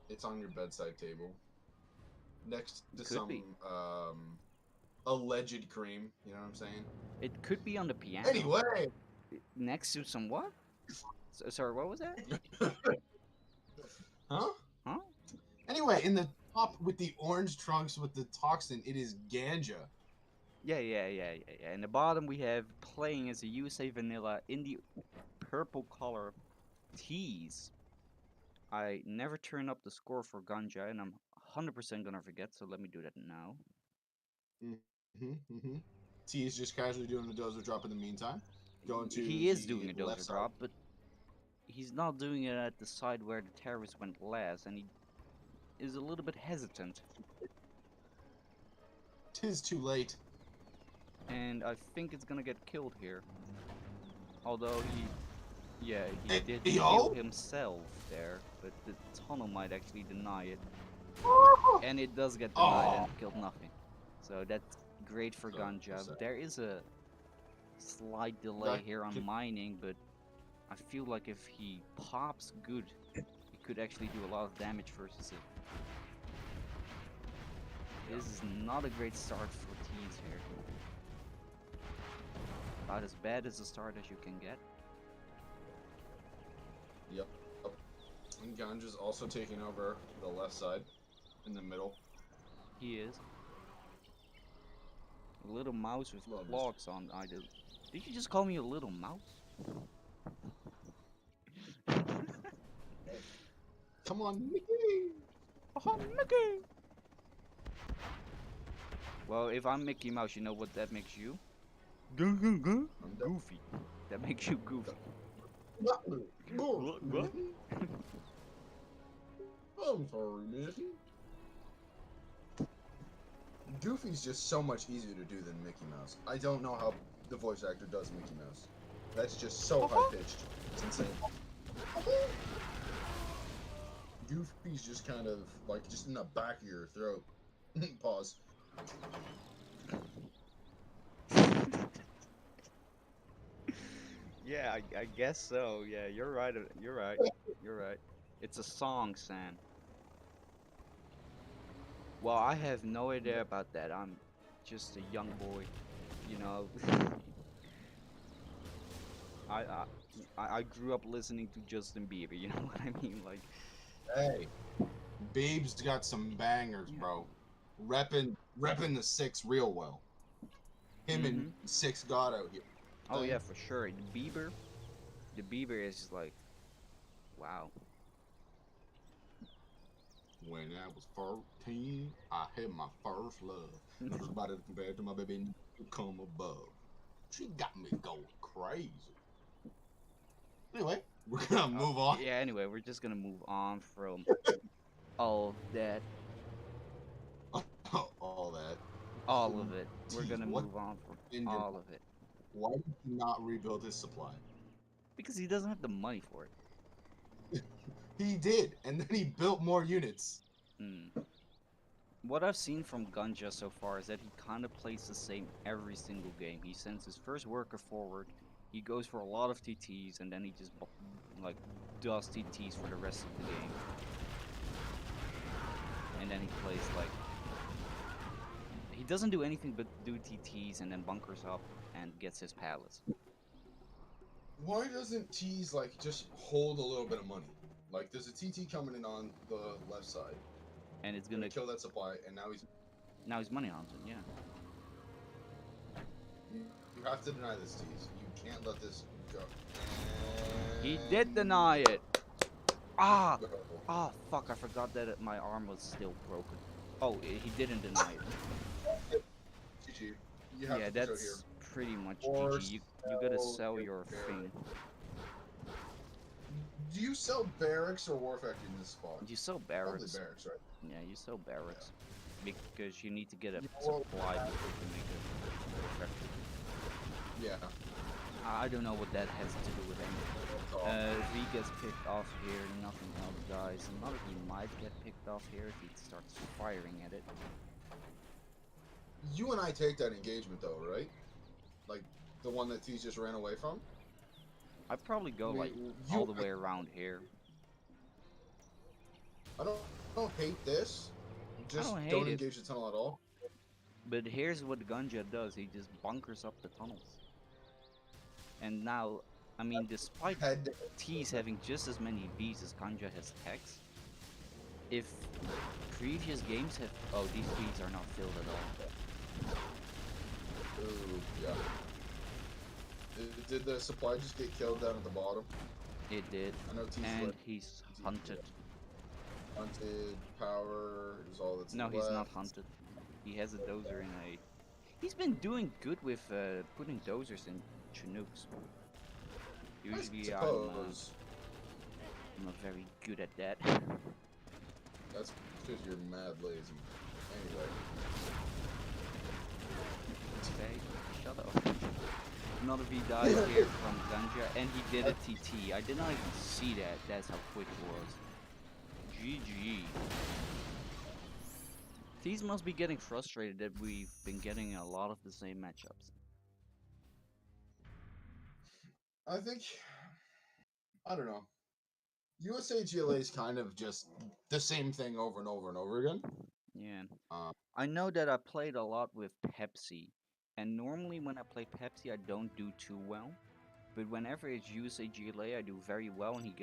It's on your bedside table. Next to Could some be. alleged cream. You know what I'm saying? It could be on the piano. Anyway. Next to some what? Sorry, what was that? Huh? Huh? Anyway, in the top with the orange trunks with the toxin, it is ganja. Yeah. In the bottom we have playing as a USA Vanilla in the purple color TeeeZ. I never turn up the score for Ganja, and I'm 100% gonna forget, so let me do that now. T is just casually doing a dozer drop in the meantime. Going to He is the doing a left dozer side. drop, but he's not doing it at the side where the terrorist went last, and he is a little bit hesitant. 'Tis too late. And I think it's gonna get killed here. Although he Hey, did yo? kill himself there, but the tunnel might actually deny it. And it does get denied and killed nothing. So that's great for Ganja. sad. There is a slight delay here on mining, but I feel like if he pops good, he could actually do a lot of damage versus it. This is not a great start for TeeeZ here. About as bad as a start as you can get. Yep. And Ganja's also taking over the left side, in the middle. He is. A little mouse with Love this. clogs on. Did you just call me a little mouse? Come on, Mickey! Oh, Mickey! Well, if I'm Mickey Mouse, you know what that makes you? Goofy. That makes you goofy. What? What? I'm sorry, Mickey. Goofy's just so much easier to do than Mickey Mouse. I don't know how the voice actor does Mickey Mouse. That's just so high-pitched. It's insane. Goofy's just kind of, like, just in the back of your throat. Pause. Yeah, I guess so. Yeah, you're right. You're right. You're right. It's a song, Sam. Well, I have no idea about that. I'm just a young boy, you know. I grew up listening to Justin Bieber. You know what I mean? Like, Hey, Babe's got some bangers, bro. Reppin' the Six real well. Him and Six God out here. oh yeah, for sure. The Bieber is just like, wow. When I was 14, I had my first love. Nobody compared to my baby to come above. She got me going crazy. Anyway, we're gonna move on. Yeah. Anyway, we're just gonna move on from all that, All that. all of it. We're Jeez, gonna what move on from in your- all of it Why did he not rebuild his supply? because he doesn't have the money for it. He did, and then he built more units. What I've seen from Ganja so far is that he kind of plays the same every single game. He sends his first worker forward, he goes for a lot of TTs, and then he just like does TTs for the rest of the game. And then he plays like he doesn't do anything but do TTs and then bunkers up and gets his pallets. Why doesn't TeeeZ like just hold a little bit of money? Like there's a TT coming in on the left side. And it's Gonna gonna kill that supply, and now he's money hunting, yeah. You have to deny this, TeeeZ. You can't let this go. He did deny it. Ah! Ah, fuck, I forgot that my arm was still broken. Oh, he didn't deny it. GG. You have Yeah, to push out here. that's pretty much Or GG. You gotta sell sell your your thing. Do you sell barracks or war factory in this spot? You sell Probably barracks. barracks, right? Yeah, you sell barracks. Because you need to get a You know what? supply before you can make a war factory. Yeah. I don't know what that has to do with anything. V gets picked off here, nothing else dies. Another he might get picked off here if he starts firing at it. You and I take that engagement though, right? Like the one that TeeeZ just ran away from? I'd probably go like you- all the way around here. I don't hate this. Just don't hate don't it. engage the tunnel at all. But here's what Ganja does, he just bunkers up the tunnels. And now, I mean, despite Head TeeeZ having just as many Vs as Ganja has techs, if previous games have... Oh, these Vs are not filled at all. Ooh, yeah. Did the supply just get killed down at the bottom? It did. I know TeeeZ And left. he's hunted. Hunted, power is all that's No, left. he's not hunted. He has a dozer in a... He's been doing good with putting dozers in Chinooks. Usually I I'm suppose. not very good at that. That's because you're mad lazy. Anyway. Okay, shut up. Another V dies here from Ganja, and he did a TT. I did not even see that. That's how quick it was. GG. TeeeZ must be getting frustrated that we've been getting a lot of the same matchups. I think, I don't know. USA GLA is kind of just the same thing over and over and over again. Yeah. Um, I know that I played a lot with Pepsi, and normally when I play Pepsi I don't do too well. But whenever it's USA GLA I do very well, and he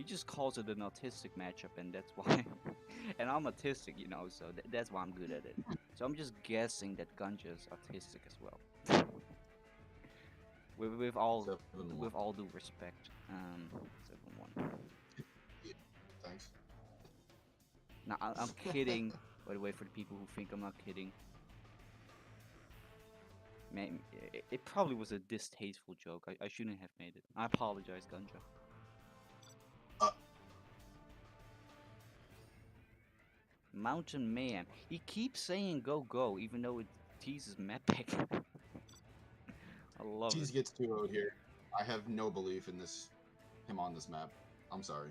just calls it an autistic matchup, and that's why. And I'm autistic, you know, so that's why I'm good at it. So I'm just guessing that Ganja is autistic as well. with all 7-1. with all due respect, 7-1. Thanks. Now I'm kidding. By the way, for the people who think I'm not kidding, man, it probably was a distasteful joke. I shouldn't have made it. I apologize, Ganja. Mountain Man. He keeps saying go go, even though it teases map pick. I love TeeeZ it. gets 2-0 here. I have no belief in him on this map. I'm sorry.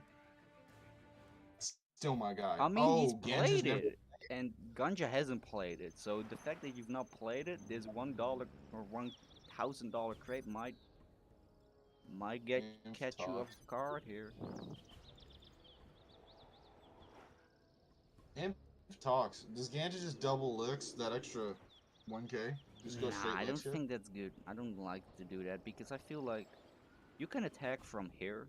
Still my guy. I mean, he's Ganja's played never... it, and Ganja hasn't played it. So the fact that you've not played it, this $1 or $1,000 crate might catch you off guard here. Inf talks. Does Ganja just double licks that extra 1k? Just go straight Nah, I licks don't here? think that's good. I don't like to do that because I feel like you can attack from here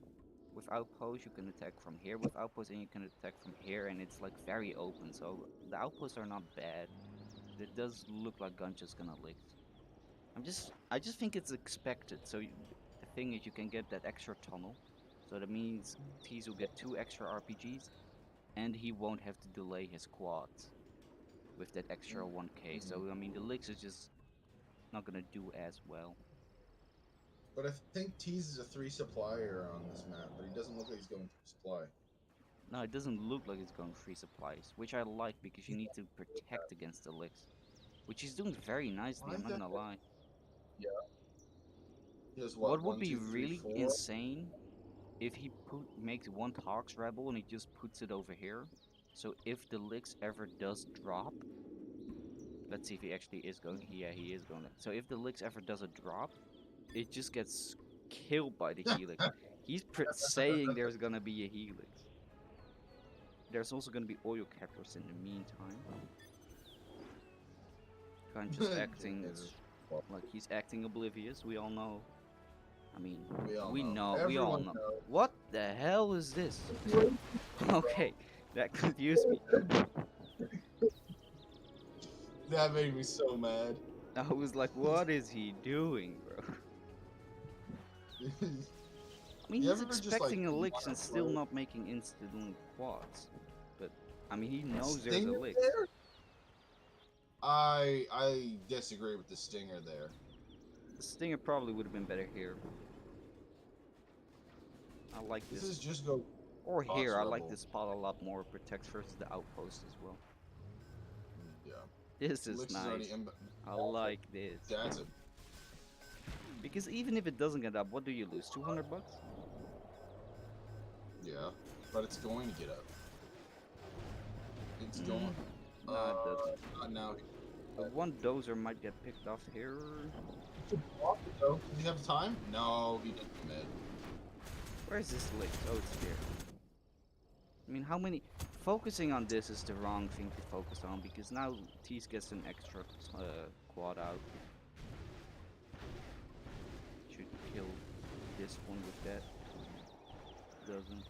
with outposts, you can attack from here with outposts, and you can attack from here, and it's like very open. So the outposts are not bad. It does look like Gunja's gonna lick. I just think it's expected. So the thing is, you can get that extra tunnel. So that means TeeeZ will get 2 extra RPGs, and he won't have to delay his quads with that extra 1k. So I mean, the licks is just not gonna do as well. But I think TeeeZ is a 3 supplier on this map, but he doesn't look like he's going 3 supply. No, it doesn't look like it's going free supplies, which I like because you need to protect against the licks, which he's doing very nicely. I'm not gonna lie. Yeah. He has What what? would 1, be 2, 3, really 4. insane if he makes 1 Tox Rebel and he just puts it over here. So if the licks ever does drop, let's see if he actually is going. Yeah, he is going. So if the licks ever does a drop, it just gets killed by the helix. He's saying there's gonna be a helix. There's also gonna be oil captors in the meantime. Kind of just acting like he's acting oblivious. We all know. I mean, we know. We all know. What the hell is this? Okay, that confused me. That made me so mad. I was like, what is he doing, bro? mean, You he's ever just, expecting like, elix and wanna still play- not making instant quads. But I mean, he knows there's Stinger elix. there? I disagree with the stinger there. The stinger probably would have been better here. I like This this. is just go. Or here, Boss I like level. this spot a lot more. Protects versus the outpost as well. Yeah. This is Elix is already nice. in. I like this. That's it. Because even if it doesn't get up, what do you lose? 200 bucks? Yeah, but it's going to get up. It's going. Nah, it doesn't. Not now. But one dozer might get picked off here. Does he have time? No, he didn't commit. Where's this lick? Oh, it's here. I mean, how many... Focusing on this is the wrong thing to focus on, because now TeeeZ gets an extra quad out. Should kill this one with that. Doesn't.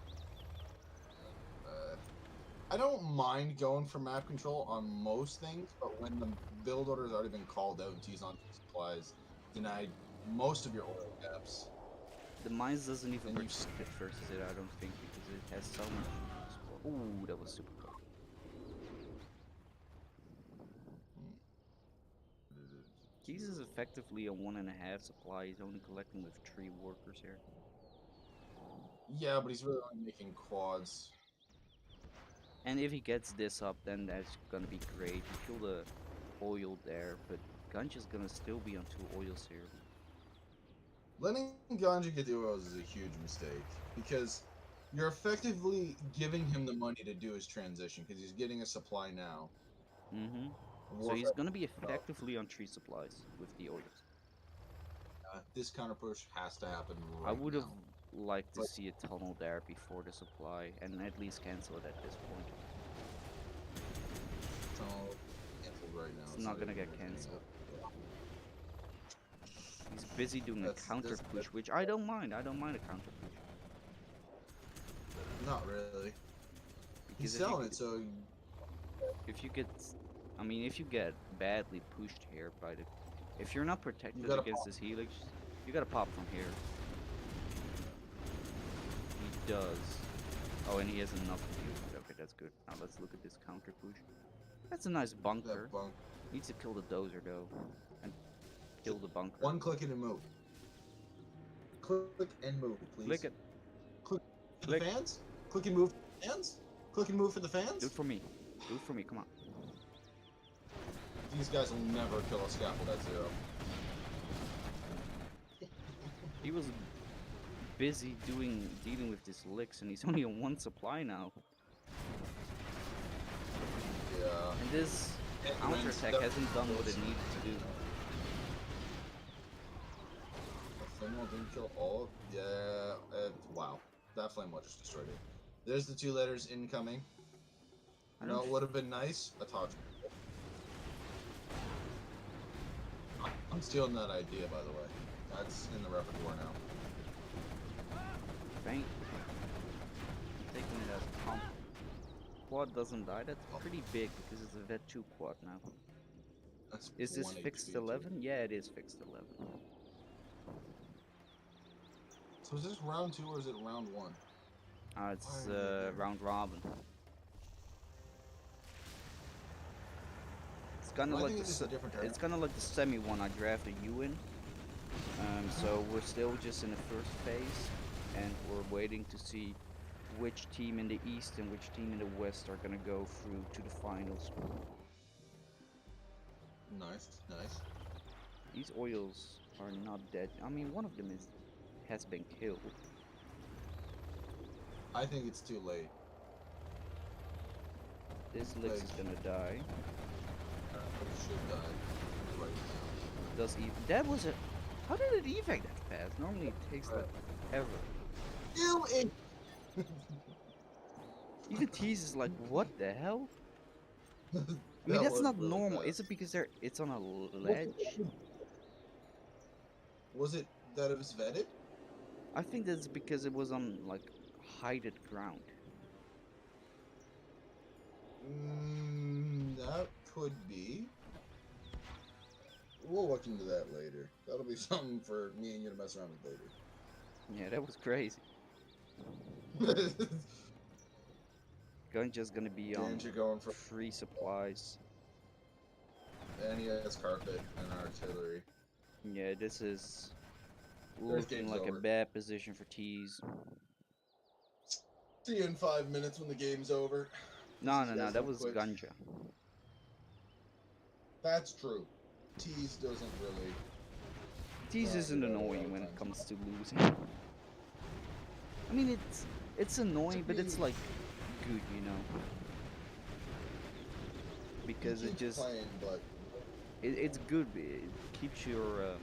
I don't mind going for map control on most things, but when the build order has already been called out and TeeeZ on supplies denied most of your oil gaps. The mines doesn't even And you protect it versus it, I don't think, because it has so much. Ooh, that was super cool. TeeeZ is effectively a 1.5 supply. He's only collecting with 3 workers here. Yeah, but he's really only making quads. And if he gets this up, then that's gonna be great. You kill the oil there, but Ganja's gonna still be on 2 oils here. Letting Ganja get the oils is a huge mistake because you're effectively giving him the money to do his transition because he's getting a supply now. Mm-hmm. So he's gonna be effectively on 3 supplies with the oils. This counter push has to happen right I would have now. liked to But- see a tunnel there before the supply, and at least cancel it at this point. So, canceled right now. It's not gonna even get working cancelled. out. He's busy doing a That's- counter that's- push, which I don't mind. I don't mind a counter push. Not really. Because He's if you selling get- it, so If you get, I mean, if you get badly pushed here by the, if you're not protected gotta against pop. this helix, you gotta pop from here. He does. Oh, and he has enough to deal with. Okay, that's good. Now let's look at this counter push. That's a nice bunker. that bunk. Needs to kill the dozer though, and kill the bunker. One click it and move. Click and move, please. Click it. For Click. the fans? Click and move for the fans? Click and move for the fans? Do it for me. Do it for me. Come on. These guys will never kill a scaffold at 0. He was busy dealing with this licks, and he's only on 1 supply now. Yeah. And this It counter wins. attack That- hasn't done what it needed to do. The flame wall didn't kill all. Yeah. Wow. That flame wall just destroyed it. There's the 2 letters incoming. I You know, don't it would have been nice. A touch. I'm stealing that idea, by the way. That's in the repertoire now. Faint. I'm taking it as a comp. Quad doesn't die. That's pretty big because it's a vet 2 quad now. That's Is this 1 fixed HP too. 11? Yeah, it is fixed 11. So is this round 2 or is it round 1? It's Why are they there? round robin. It's kind of I like think the it's a different it's kind of like the semi one I drafted you in. So we're still just in the first phase, and we're waiting to see which team in the east and which team in the west are gonna go through to the finals. Nice, nice. These oils are not dead. I mean, one of them has been killed. I think it's too late. This Lix is gonna die. It should die right now. Does that was a how did it evac that fast? Normally it takes like ever. Ew, it. Even TeeeZ is like, what the hell? I mean, that's was not really normal. fast. Is it because it's on a ledge? Was it that it was vetted? I think that's because it was on like hided ground. That could be. We'll look into that later. That'll be something for me and you to mess around with later. Yeah, that was crazy. Ganja's gonna be on Ganja going for, free supplies. and he has carpet and artillery. Yeah, this is There's looking game's like a over. bad position for TeeeZ. See you in 5 minutes when the game's over. No, These no, no, guys that don't was quit. Ganja. That's true. TeeeZ doesn't really. TeeeZ Yeah, isn't we got a lot annoying of when it times. comes to losing. I mean, it's annoying, but it's me- like good, you know, because he it keeps just playing, but it's good. It keeps your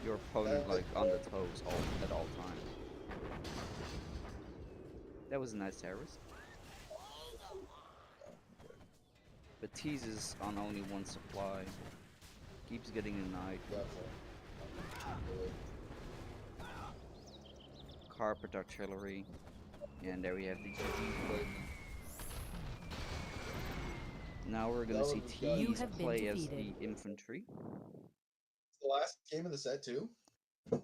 opponent like on the toes at all times. That was a nice terrorist. But TeeeZ is on only one supply. Keeps getting denied. definitely. Carpet artillery. And there we have the GG. Now we're gonna see You TeeeZ have been play as the defeated. infantry. The last game of the set too.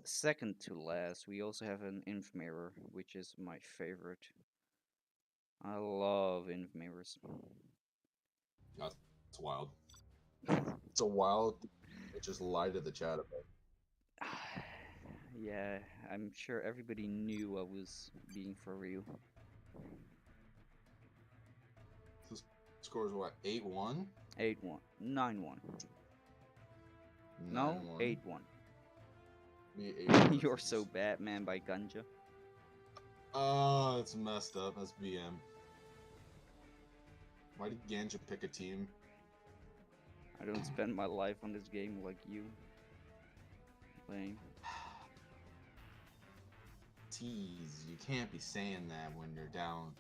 Second to last, we also have an inf mirror, which is my favorite. I love inf mirrors. That's wild. It's a wild. It just lied to the chat about. Yeah, I'm sure everybody knew I was being for real. The score's what? 8-1. 8-1, 9-1. No, 9-1. 8-1. Me 8-1. You're so bad, man, by Ganja. Oh, it's messed up. That's BM. Why did Ganja pick a team? I don't spend my life on this game like you. Lame. TeeeZ, you can't be saying that when you're down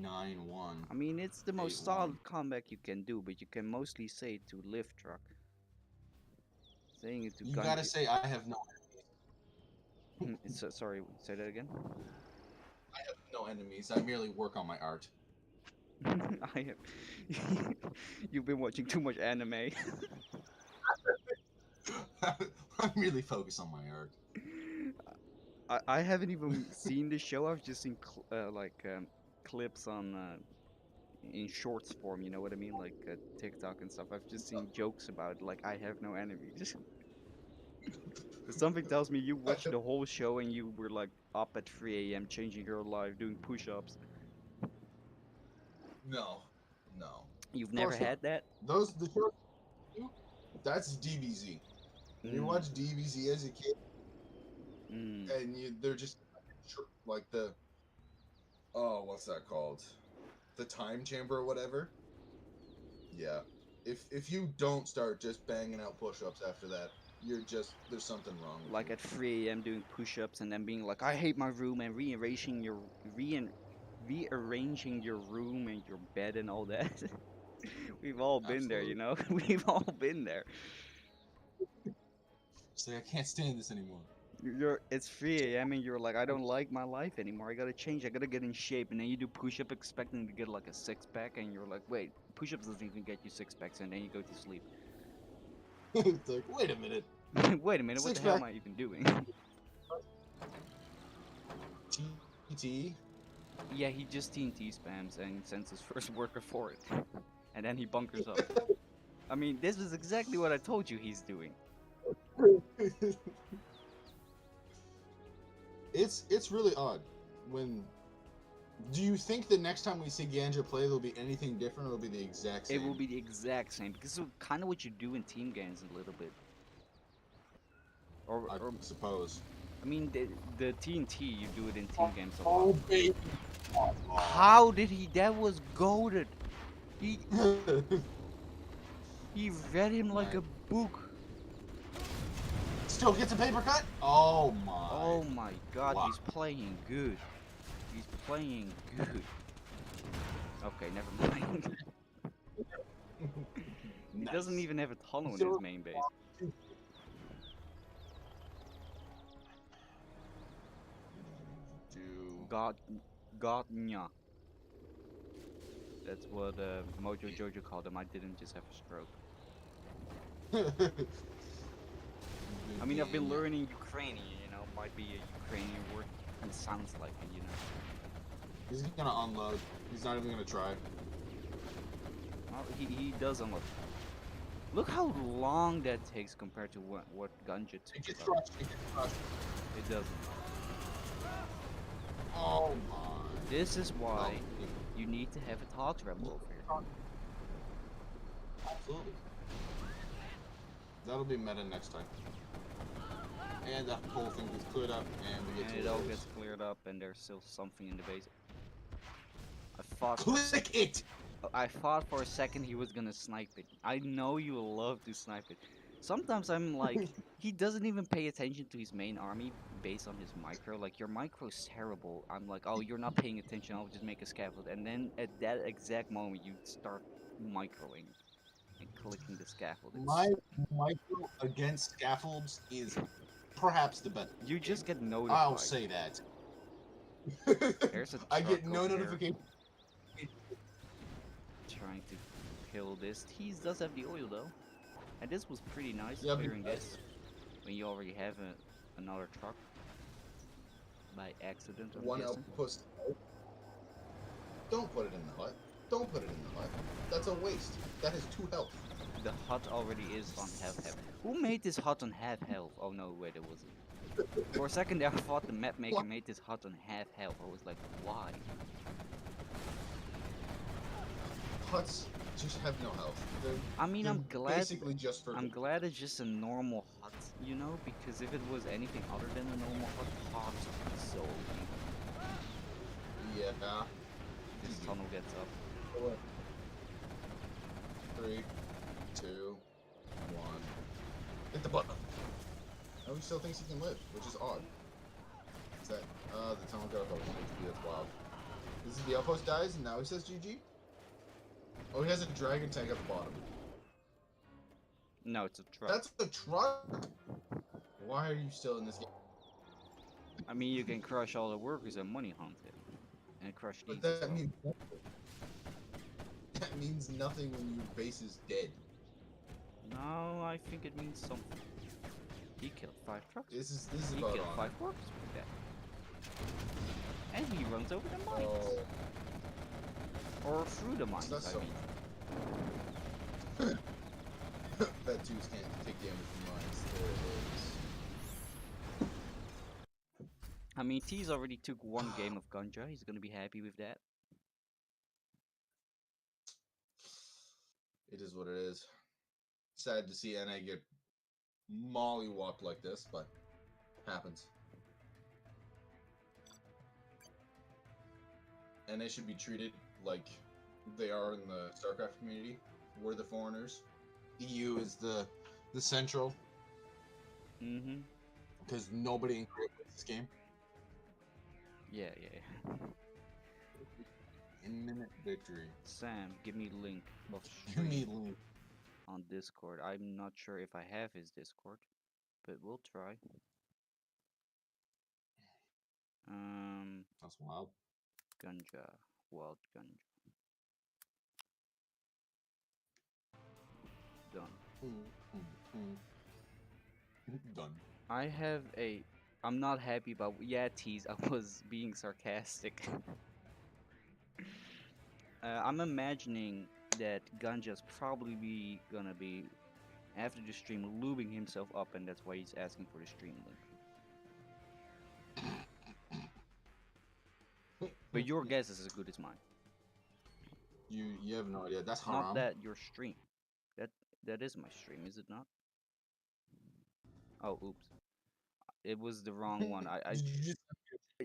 9-1. I mean, it's the most 8-1. solid comeback you can do, but you can mostly say it to lift truck. Saying it to You Ganja. gotta say I have no. Sorry, say that again. I have no enemies. I merely work on my art. I have. You've been watching too much anime. I'm really focused on my art. I haven't even seen the show. I've just seen clips on in shorts form. You know what I mean, like TikTok and stuff. I've just seen jokes about it, like I have no enemies. Something tells me you watched the whole show and you were like up at 3 a.m. changing your life, doing push-ups. No, no. You've Of never course not. had that? The short. That's DBZ. When you watch DBZ as a kid, and they're just like the. Oh, what's that called? The time chamber or whatever. Yeah. If you don't start just banging out push-ups after that, you're just there's something wrong with Like you. at 3 a.m. doing push-ups and then being like, I hate my room, and rearranging your room and your bed and all that. We've all been there, you know. We've all been there. It's like I can't stand this anymore. It's 3 a.m. and you're like, I don't like my life anymore. I gotta change. I gotta get in shape. And then you do push-up expecting to get like a six-pack, and you're like, wait, push-ups doesn't even get you six-packs, and then you go to sleep. It's like, wait a minute. Wait a minute, what the hell am I even doing? TT. Yeah, he just TNT spams and sends his first worker for it. And then he bunkers up. I mean, this is exactly what I told you he's doing. It's really odd. When do you think the next time we see Ganja play there'll be anything different, or it'll be the exact same? It will be the exact same, because it's kind of what you do in team games a little bit. I suppose. I mean, the TNT, you do it in team games a lot. Oh, baby. How did he? That was goated. He read him like a book. Still gets a paper cut? Oh my. Oh my god, Wow. he's playing good. He's playing good. Okay, never mind. He doesn't even have a tunnel in his main base. Gotnya. That's what Mojo Jojo called him. I didn't just have a stroke. I mean, I've been learning Ukrainian, you know, might be a Ukrainian word. It sounds like it, you know. He's gonna unload. He's not even gonna try. Well, he does unload. Look how long that takes compared to what Ganja It took. gets crushed. It gets crushed. It doesn't. Oh my. This is why No. you need to have a TeeeZ rebel over here. Absolutely. That'll be meta next time. And that whole thing gets cleared up, and we get And to it all lose. gets cleared up, and there's still something in the base. I Click it! thought for a second he was gonna snipe it. I know you love to snipe it. Sometimes I'm like, he doesn't even pay attention to his main army based on his micro. Like, your micro's terrible. I'm like, oh, you're not paying attention. I'll just make a scaffold. And then at that exact moment, you start microing and clicking the scaffold. My micro against scaffolds is perhaps the best. You just get I'll notified. say that. There's a I truck get no over there notification. trying to kill this. TeeeZ does have the oil though, and this was pretty nice Yeah, clearing because- this when you already have another truck by accident. I'm One guessing. outpost. Don't put it in the hut. Don't put it in the hut. That's a waste. That is 2 health. The hut already is on half health. Who made this hut on half health? Oh no, wait, it wasn't. For a second there, I thought the map maker made this hut on half health. I was like, why? Huts just have no health. I mean, They're I'm glad. basically just for. I'm glad it's just a normal hut, you know, because if it was anything other than a normal hut, huts would be so evil. Yeah. This tunnel gets up. 3, 2, 1. Hit the button. Oh, he still thinks he can live, which is odd. Is that the tunnel got up at 1 HP? That's wild. This is the outpost dies, and now he says GG. Oh, he has a dragon tank at the bottom. No, it's a truck. That's a truck. Why are you still in this game? I mean, you can crush all the workers and money hunt him, and crush these. But that means nothing. That means nothing when your base is dead. No, I think it means something. He killed 5 trucks. This is He about killed honor. 5 workers with that. And he runs over the mines. Oh, Or through the mines, that's I so. mean. That Jews can't take damage from mines. There it is. I mean, TeeeZ already took 1 game of Ganja. He's gonna be happy with that. It is what it is. Sad to see NA get mollywopped like this, but happens. NA should be treated like they are in the StarCraft community. We're the foreigners. EU is the central, Mm-hmm. because nobody in Korea plays this game. Yeah, yeah, yeah. Imminent victory. Sam, give me link of Give me stream link. on Discord. I'm not sure if I have his Discord, but we'll try. That's wild. Ganja, Wild Ganja. Done. Done. I have a. I'm not happy about. Yeah, TeeeZ. I was being sarcastic. I'm imagining that Ganja's probably gonna be after the stream lubing himself up, and that's why he's asking for the stream link. But your guess is as good as mine. You have no idea. That's haram. Not that your stream. That is my stream, is it not? Oh, oops. It was the wrong one. Did you just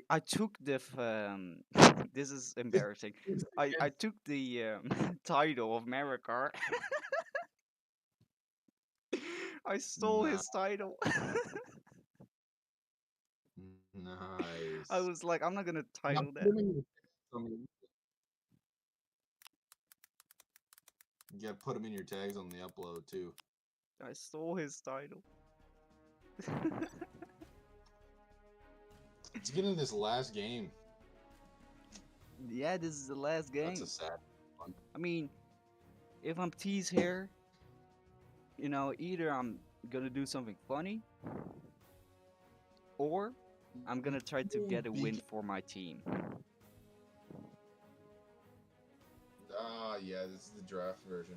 I took the this is embarrassing. I took the title of Maricar. I stole his title. Nice. I was like, I'm not gonna Now title put that. him in your tags on the- You gotta put him in your tags on the upload too. I stole his title. Let's get into this last game. Yeah, this is the last game. That's a sad one. I mean, if I'm TeeeZ here, you know, either I'm gonna do something funny, or I'm gonna try to Ooh, get a win beacon. for my team. Ah, yeah, this is the draft version.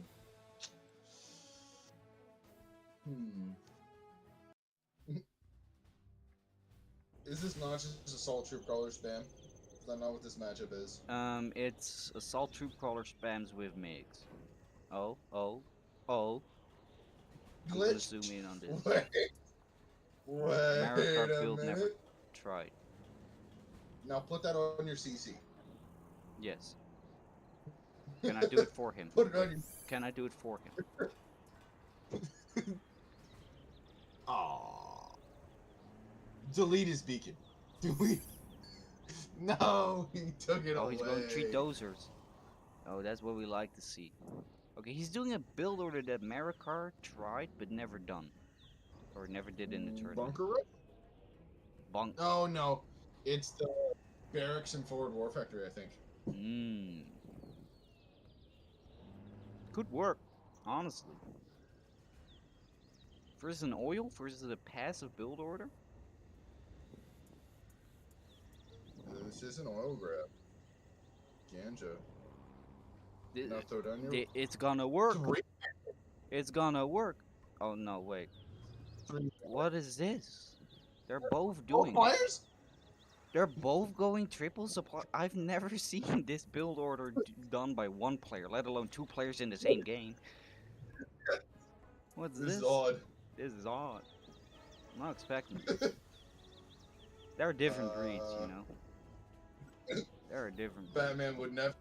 Is this not just assault troop crawler spam? Is that not what this matchup is? It's assault troop crawler spams with MiGs. Oh, oh, oh. I'm gonna Glitch? zoom in on this. Wait America a build never minute. tried. Now put that on your CC. Yes. Can I do it for him? Put it on your. Can I do it for him? Aww. Delete his beacon. Delete. No, he took it Oh, away. he's going 3 dozers. Oh, that's what we like to see. Okay, he's doing a build order that Maricar tried but never done. Or never did in the tournament. Bunker rip? Bonk. Oh no, it's the barracks and forward war factory, I think. Could work, honestly. Versus an oil versus a passive build order? This is an oil grab. Ganja. Now throw down your It's gonna work. three. It's gonna work. Oh no, wait. What is this? They're both doing it. Fires? They're both going triple supply. I've never seen this build order done by one player, let alone 2 players in the same game. What's This this? is odd. This is odd. I'm not expecting this. There are different breeds, you know. There are different breeds. Batman would never.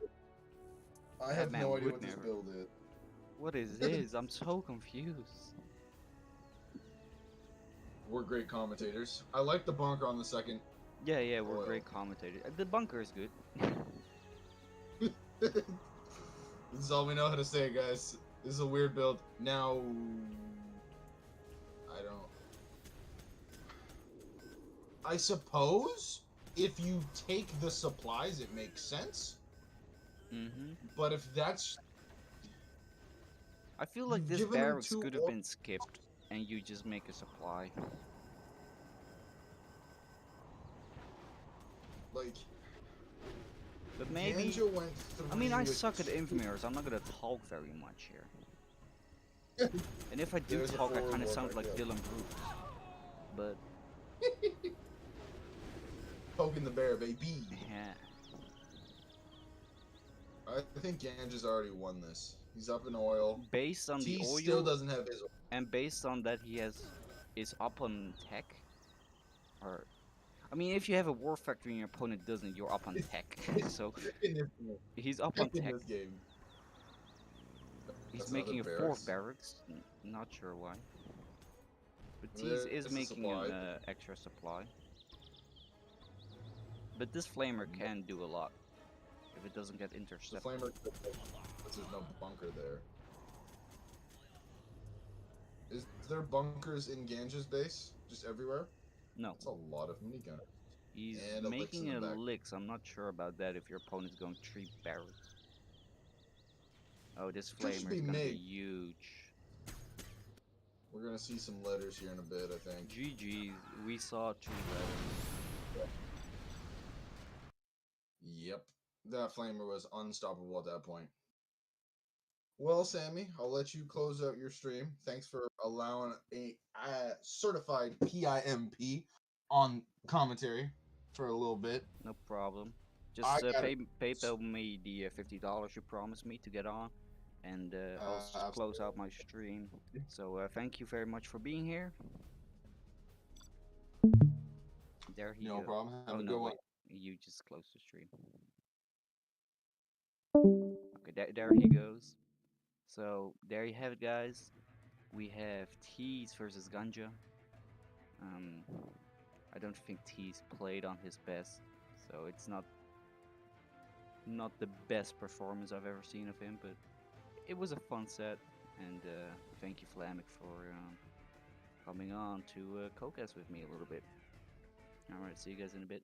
I have Batman no idea would what this never. build is. What is this? I'm so confused. We're great commentators. I like the bunker on the second. Yeah, we're oil. great commentators. The bunker is good. This is all we know how to say, guys. This is a weird build. Now, I don't. I suppose if you take the supplies, it makes sense. But if that's, I feel like You've this given them barracks 2 could have been skipped, and you just make a supply. like, But maybe. Ganja went I mean, I with suck at 2. infamers. I'm not gonna talk very much here. And if I do There's a talk, I forward kind of war sound back like there. Dylan Brooks. But Poking the bear, baby. yeah. I think Ganja's already won this. He's up in oil. Based on the T oil, still doesn't have his. and based on that he is up on tech, or I mean, if you have a war factory and your opponent doesn't, you're up on tech. So he's up on in tech. this game. He's That's making a another 4th barracks. Not sure why. But TeeeZ is There's a making an supply. extra supply. But this flamer can do a lot if it doesn't get The intercepted. flamer, there's no bunker there. Is there bunkers in Ganja's base? Just everywhere? No, That's a lot of minigun. he's And a licks in making the a back. licks. I'm not sure about that if your opponent's going 3 barracks. Oh, this This should flamer be is gonna be MiG. huge. We're gonna see some letters here in a bit, I think. GG's, we saw 2 letters. Yep. That flamer was unstoppable at that point. Well, Sammy, I'll let you close out your stream. Thanks for allowing a certified PIMP on commentary for a little bit. No problem. I Just gotta- PayPal me the $50 you promised me to get on, and I'll close out my stream. So thank you very much for being here. There he No goes. problem. Have Oh a no, good one. wait. You just closed the stream. Okay, there he goes. So there you have it, guys. We have TeeeZ versus Ganja. I don't think TeeeZ played on his best, so it's not the best performance I've ever seen of him, but it was a fun set. And thank you, Flamic, for coming on to co-cast with me a little bit. Alright, see you guys in a bit.